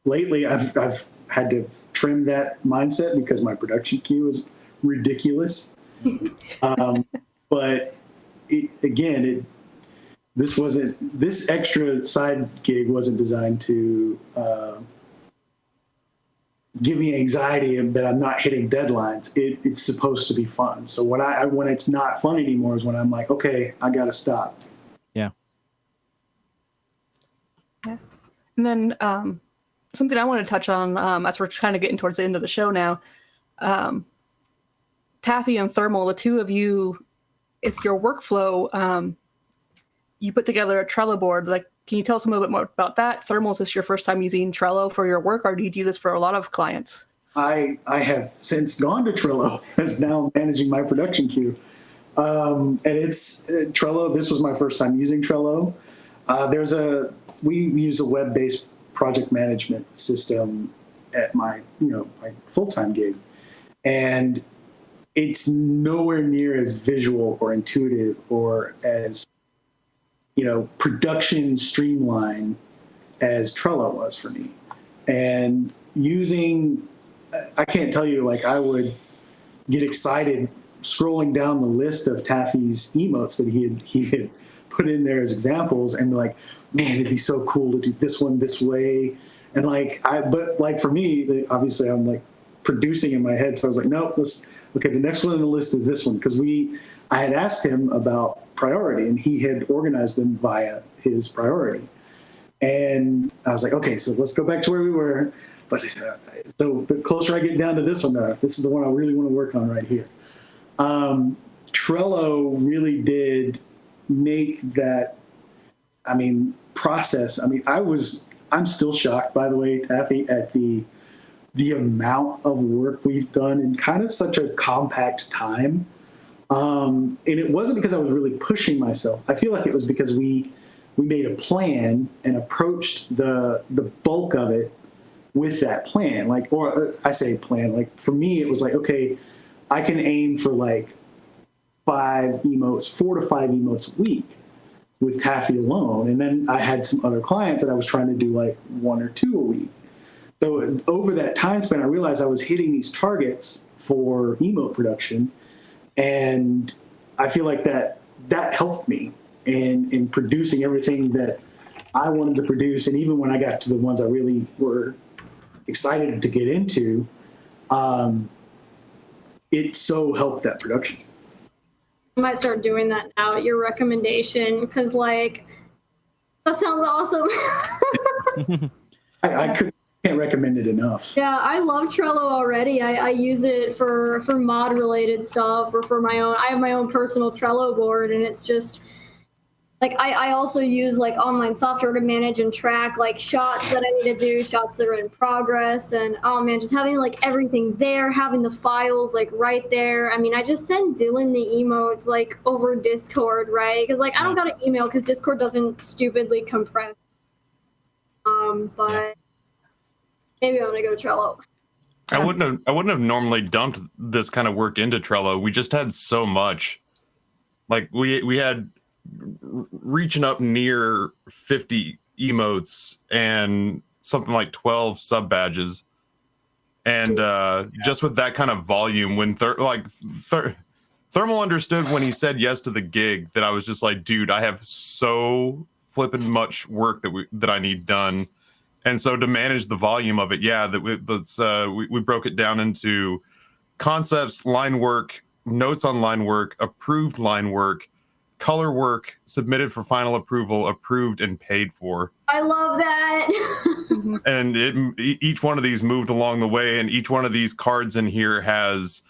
Lately, I've had to trim that mindset because my production queue is ridiculous. But this extra side gig wasn't designed to give me anxiety that I'm not hitting deadlines. It's supposed to be fun. So when it's not fun anymore is when I'm like, okay, I got to stop. Yeah. And then something I want to touch on as we're kind of getting towards the end of the show now. Taffy and Thermal, the two of you, it's your workflow. You put together a Trello board. Like, can you tell us a little bit more about that? Thermal, is this your first time using Trello for your work, or do you do this for a lot of clients? I have since gone to Trello as now managing my production queue. And it's Trello. This was my first time using Trello. We use a web-based project management system at my full-time gig, and it's nowhere near as visual or intuitive or as production streamlined as Trello was for me. And I can't tell you, like, I would get excited scrolling down the list of Taffy's emotes that he had put in there as examples, and like, man, it'd be so cool to do this one this way. And but for me, obviously I'm like producing in my head. So I was like, no, the next one on the list is this one. Cause I had asked him about priority, and he had organized them via his priority. And I was like, okay, so let's go back to where we were. But so the closer I get down to this one, this is the one I really want to work on right here. Trello really did make that, process. I'm still shocked, by the way, Taffy, at the amount of work we've done in kind of such a compact time. And it wasn't because I was really pushing myself. I feel like it was because we made a plan and approached the bulk of it with that plan. I say plan, like for me, it was like, okay, I can aim for like 4 to 5 emotes a week with Taffy alone. And then I had some other clients that I was trying to do like 1 or 2 a week. So over that time span, I realized I was hitting these targets for emote production. And I feel like that helped me in producing everything that I wanted to produce. And even when I got to the ones I really were excited to get into, it so helped that production. I might start doing that now at your recommendation, because like that sounds awesome. I can't recommend it enough. Yeah, I love Trello already. I use it for mod related stuff, or for my own. I have my own personal Trello board, and it's just like I also use like online software to manage and track like shots that I need to do, shots that are in progress, and oh man, just having like everything there, having the files like right there. I just send Dylan the emotes like over Discord, right? Because like I don't got an email because Discord doesn't stupidly compress. But maybe I'm gonna go to Trello. I wouldn't have normally dumped this kind of work into Trello. We just had so much. Like we had reaching up near 50 emotes and something like 12 sub badges, and just with that kind of volume, when Thermal understood when he said yes to the gig that I was just like, dude, I have so flipping much work that I need done. And so to manage the volume of it, we broke it down into concepts, line work, notes on line work, approved line work, color work, submitted for final approval, approved and paid for. I love that. And each one of these moved along the way, and each one of these cards in here has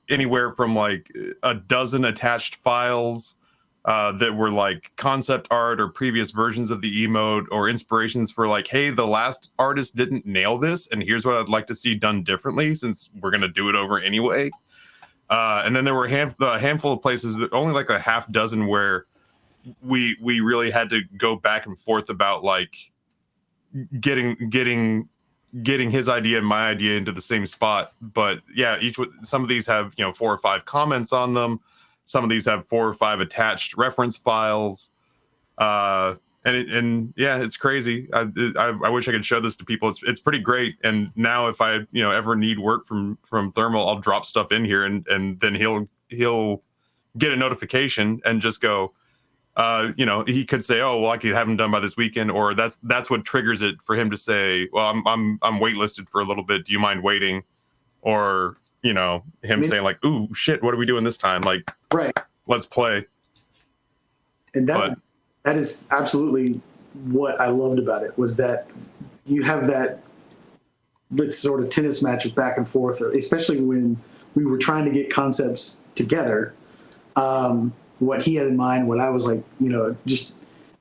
anywhere from like a dozen attached files that were like concept art or previous versions of the emote, or inspirations for like, hey, the last artist didn't nail this, and here's what I'd like to see done differently since we're going to do it over anyway. And then there were a handful of places, that only like a half dozen, where we really had to go back and forth about like getting his idea and my idea into the same spot. But yeah, some of these have 4 or 5 comments on them. Some of these have 4 or 5 attached reference files. And it's crazy. I wish I could show this to people. It's pretty great. And now if I ever need work from Thermal, I'll drop stuff in here, and then he'll get a notification and just go, he could say, oh, well, I could have them done by this weekend, or that's what triggers it for him to say, well, I'm waitlisted for a little bit. Do you mind waiting? Or him saying like, ooh, shit, what are we doing this time? Like, right, let's play. And that is absolutely what I loved about it, was that you have that sort of tennis match of back and forth, especially when we were trying to get concepts together. What he had in mind, what I was like, just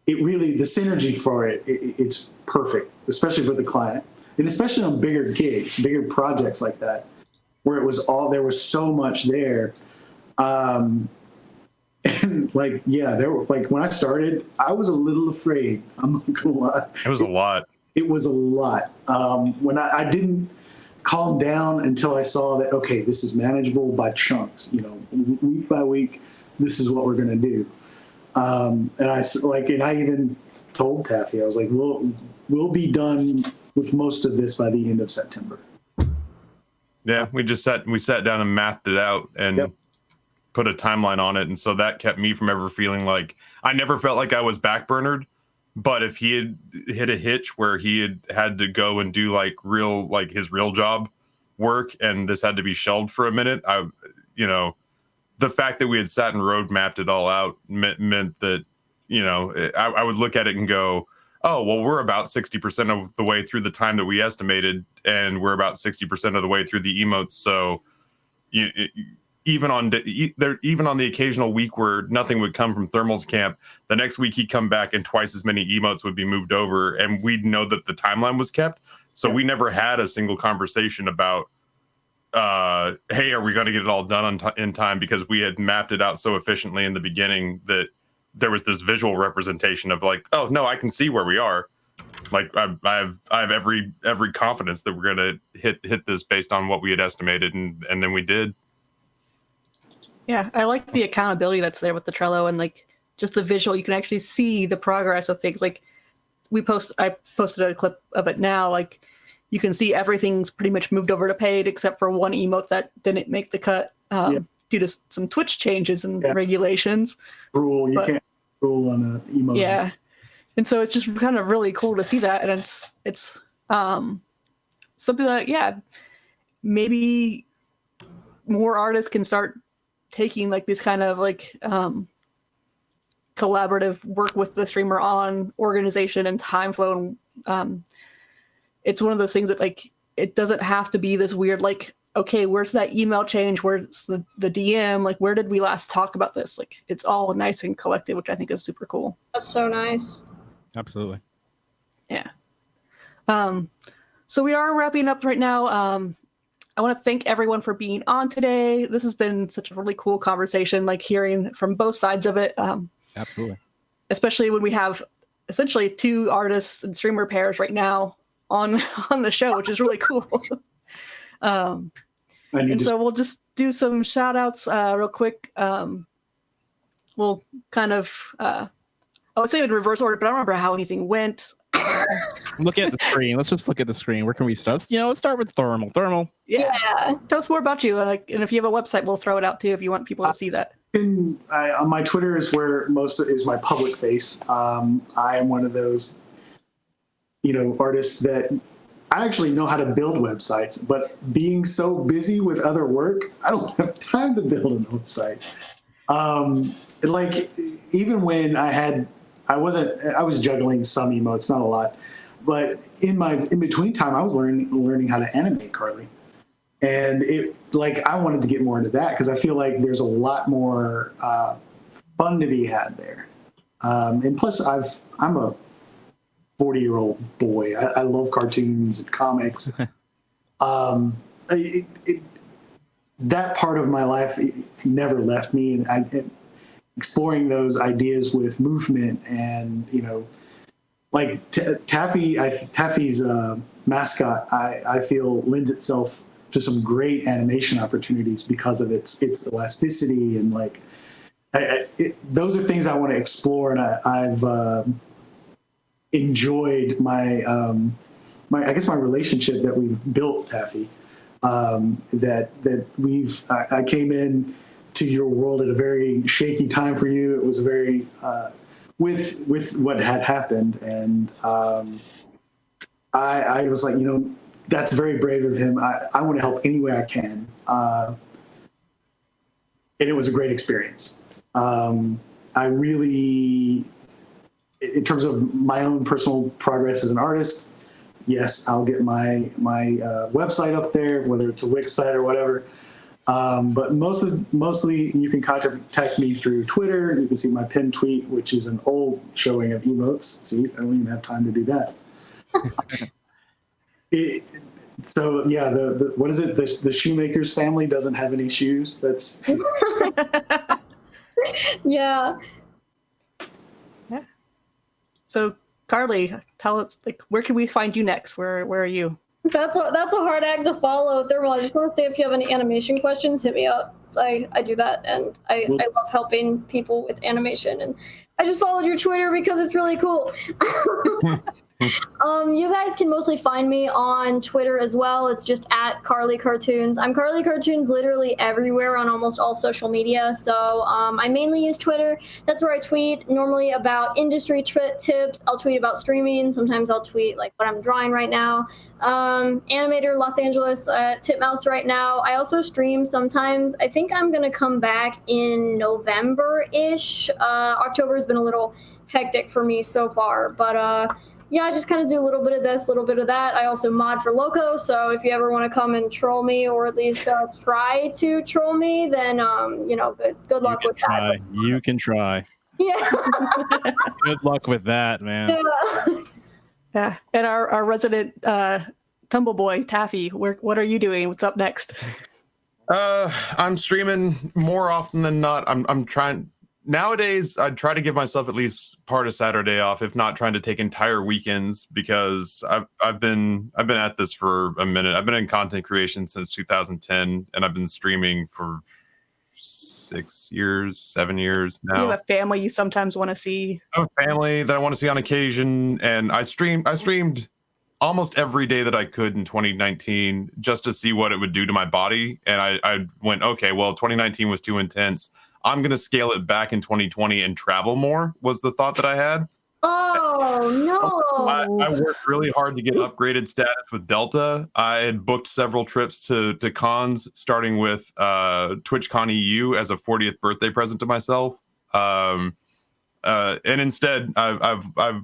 it really, the synergy for it's perfect, especially for the client. and especially on bigger gigs, bigger projects like that, where there was so much there. And like, yeah, there were, like, when I started, I was a little afraid. I'm not gonna lie. It was a lot. It was a lot. When I didn't calm down until I saw that, okay, this is manageable by chunks, week by week, this is what we're going to do. And I even told Taffy, I was like, we'll be done with most of this by the end of September. Yeah, we sat down and mapped it out and put a timeline on it. And so that kept me from ever feeling like, I never felt like I was backburnered. But if he had hit a hitch where he had to go and do his real job work, and this had to be shelved for a minute, the fact that we had sat and road mapped it all out meant that, I would look at it and go, oh, well, we're about 60% of the way through the time that we estimated, and we're about 60% of the way through the emotes. So even on the occasional week where nothing would come from Thermal's camp, the next week he'd come back and twice as many emotes would be moved over, and we'd know that the timeline was kept. So we never had a single conversation about, hey, are we going to get it all done in time? Because we had mapped it out so efficiently in the beginning that there was this visual representation of like, oh no, I can see where we are. Like I have every confidence that we're going to hit this based on what we had estimated, and then we did. Yeah, I like the accountability that's there with the Trello, and like just the visual. You can actually see the progress of things. Like I posted a clip of it now. Like you can see everything's pretty much moved over to paid except for one emote that didn't make the cut due to some Twitch changes and regulations. You can't rule on an emote. Yeah, and so it's just kind of really cool to see that, and it's something that maybe more artists can start taking like this kind of like collaborative work with the streamer on organization and time flow, and it's one of those things that like it doesn't have to be this weird like, okay, where's that email change, where's the DM, like where did we last talk about this? Like it's all nice and collected, which I think is super cool. That's so nice. Absolutely. Yeah. So we are wrapping up right now. I want to thank everyone for being on today. This has been such a really cool conversation, like hearing from both sides of it. Absolutely. Especially when we have essentially two artists and streamer pairs right now on the show, which is really cool. So we'll just do some shout outs real quick. We'll kind of, I would say in reverse order, but I don't remember how anything went. Look at the screen. Let's just look at the screen. Where can we start? Let's start with Thermal. Thermal. Yeah. Tell us more about you. And if you have a website, we'll throw it out too if you want people to see that. On my Twitter is where most is my public face. I am one of those, artists that I actually know how to build websites, but being so busy with other work, I don't have time to build a website. Like even when I was juggling some emotes, not a lot, but in between time, I was learning how to animate Karli, and I wanted to get more into that because I feel like there's a lot more fun to be had there. And plus, I'm a 40-year-old boy. I love cartoons and comics. That part of my life never left me, and exploring those ideas with movement and like Taffy's mascot, I feel lends itself to some great animation opportunities because of its elasticity, and like those are things I want to explore, and I've enjoyed my I guess my relationship that we've built, Taffy. I came in to your world at a very shaky time for you. It was very with what had happened, and I was like, that's very brave of him. I want to help any way I can, and it was a great experience. I really, in terms of my own personal progress as an artist, yes, I'll get my website up there, whether it's a Wix site or whatever. But mostly you can contact me through Twitter. You can see my pinned tweet, which is an old showing of emotes. See, I don't even have time to do that. So yeah, the what is it? The shoemaker's family doesn't have any shoes. That's Yeah. So Karli, tell us, like, where can we find you next? Where are you? That's a hard act to follow, Thermal. I just want to say, if you have any animation questions, hit me up. I do that, and I love helping people with animation. And I just followed your Twitter because it's really cool. You guys can mostly find me on Twitter as well. It's just at KarliCartoons. I'm KarliCartoons literally everywhere on almost all social media. So I mainly use Twitter. That's where I tweet normally about industry tips. I'll tweet about streaming. Sometimes I'll tweet like what I'm drawing right now. Animator Los Angeles, Titmouse right now. I also stream sometimes. I think I'm going to come back in November-ish. October has been a little hectic for me so far, but yeah, I just kind of do a little bit of this, a little bit of that. I also mod for Loco, so if you ever want to come and troll me, or at least try to troll me, then good luck with that. You can try. Yeah. Good luck with that, man. Yeah. Yeah, and our resident Tumbleboy Taffy, what are you doing? What's up next? I'm streaming more often than not. I'm trying nowadays. I try to give myself at least part of Saturday off, if not trying to take entire weekends, because I've been at this for a minute. I've been in content creation since 2010, and I've been streaming for 7 years now. You have a family you sometimes want to see. I have a family that I want to see on occasion, and I streamed almost every day that I could in 2019 just to see what it would do to my body. And I went, okay, well, 2019 was too intense. I'm going to scale it back in 2020 and travel more, was the thought that I had. Oh, no. I worked really hard to get upgraded status with Delta. I had booked several trips to cons, starting with TwitchCon EU as a 40th birthday present to myself. And instead, I've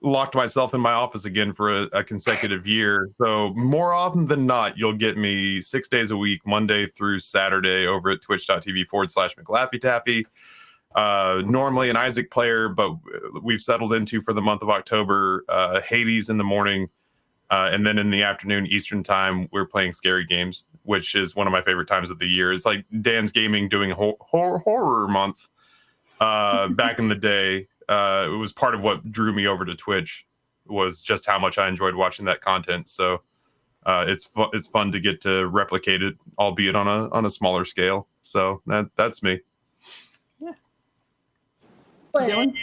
locked myself in my office again for a consecutive year. So more often than not, you'll get me 6 days a week, Monday through Saturday, over at twitch.tv/McLaffyTaffy. Normally an Isaac player, but we've settled into, for the month of October, Hades in the morning. And then in the afternoon, Eastern time, we're playing scary games, which is one of my favorite times of the year. It's like Dan's Gaming doing horror month back in the day. It was part of what drew me over to Twitch, was just how much I enjoyed watching that content. So it's fun to get to replicate it, albeit on a smaller scale. So that's me. Dylan?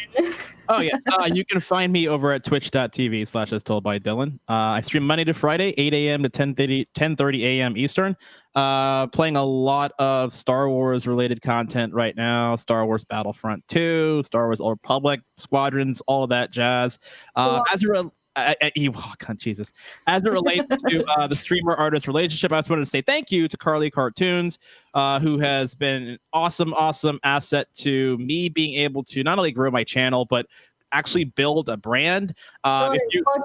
Oh, yes. You can find me over at twitch.tv/as told by Dylan. I stream Monday to Friday, 8 a.m. to 10:30 a.m. Eastern. Playing a lot of Star Wars related content right now. Star Wars Battlefront 2, Star Wars Old Republic, Squadrons, all of that jazz. As it relates to the streamer artist relationship, I just wanted to say thank you to KarliCartoons, who has been an awesome asset to me being able to not only grow my channel, but actually build a brand. Plug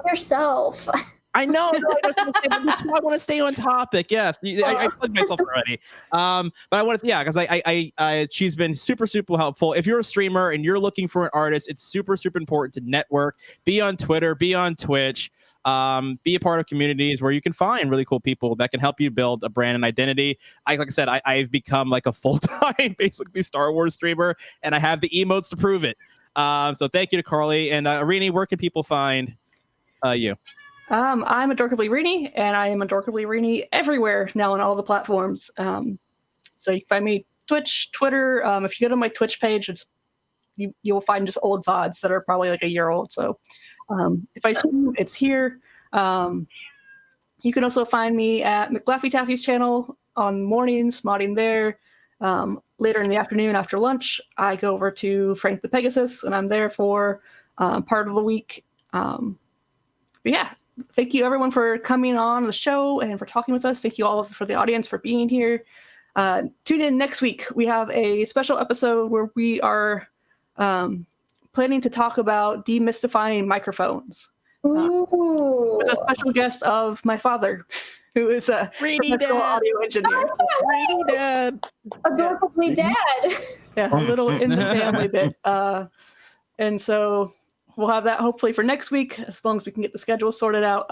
yourself. I know. I want to stay on topic. Yes, I plugged myself already. But I wanted, because I she's been super helpful. If you're a streamer and you're looking for an artist, it's super important to network. Be on Twitter, be on Twitch, be a part of communities where you can find really cool people that can help you build a brand and identity. Like I said, I've become like a full-time, basically Star Wars streamer, and I have the emotes to prove it. So thank you to Karli and Arini. Where can people find you? I'm Adorkably Rini, and I am Adorkably Rini everywhere now on all the platforms. So you can find me Twitch, Twitter. If you go to my Twitch page, you'll find just old VODs that are probably like a year old. So if I stream, it's here. You can also find me at McLaffyTaffy's channel on mornings, modding there. Later in the afternoon after lunch, I go over to Frank the Pegasus, and I'm there for part of the week. But yeah. Thank you, everyone, for coming on the show and for talking with us. Thank you all for the audience for being here. Tune in next week. We have a special episode where we are planning to talk about demystifying microphones. With a special guest of my father, who is a professional audio engineer. Dad. Adorkably dad. Yeah, a little in the family bit. And so we'll have that hopefully for next week, as long as we can get the schedule sorted out.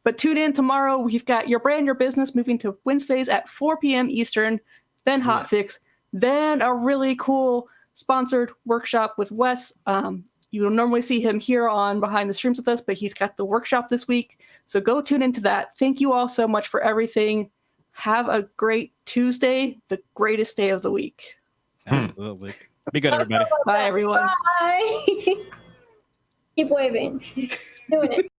But tune in tomorrow. We've got Your Brand, Your Business moving to Wednesdays at 4 p.m. Eastern, then Hot Fix, then a really cool sponsored workshop with Wes. You will normally see him here on Behind the Streams with us, but he's got the workshop this week. So go tune into that. Thank you all so much for everything. Have a great Tuesday, the greatest day of the week. Absolutely. Be good, everybody. Bye, everyone. Bye. Keep waving. Doing it.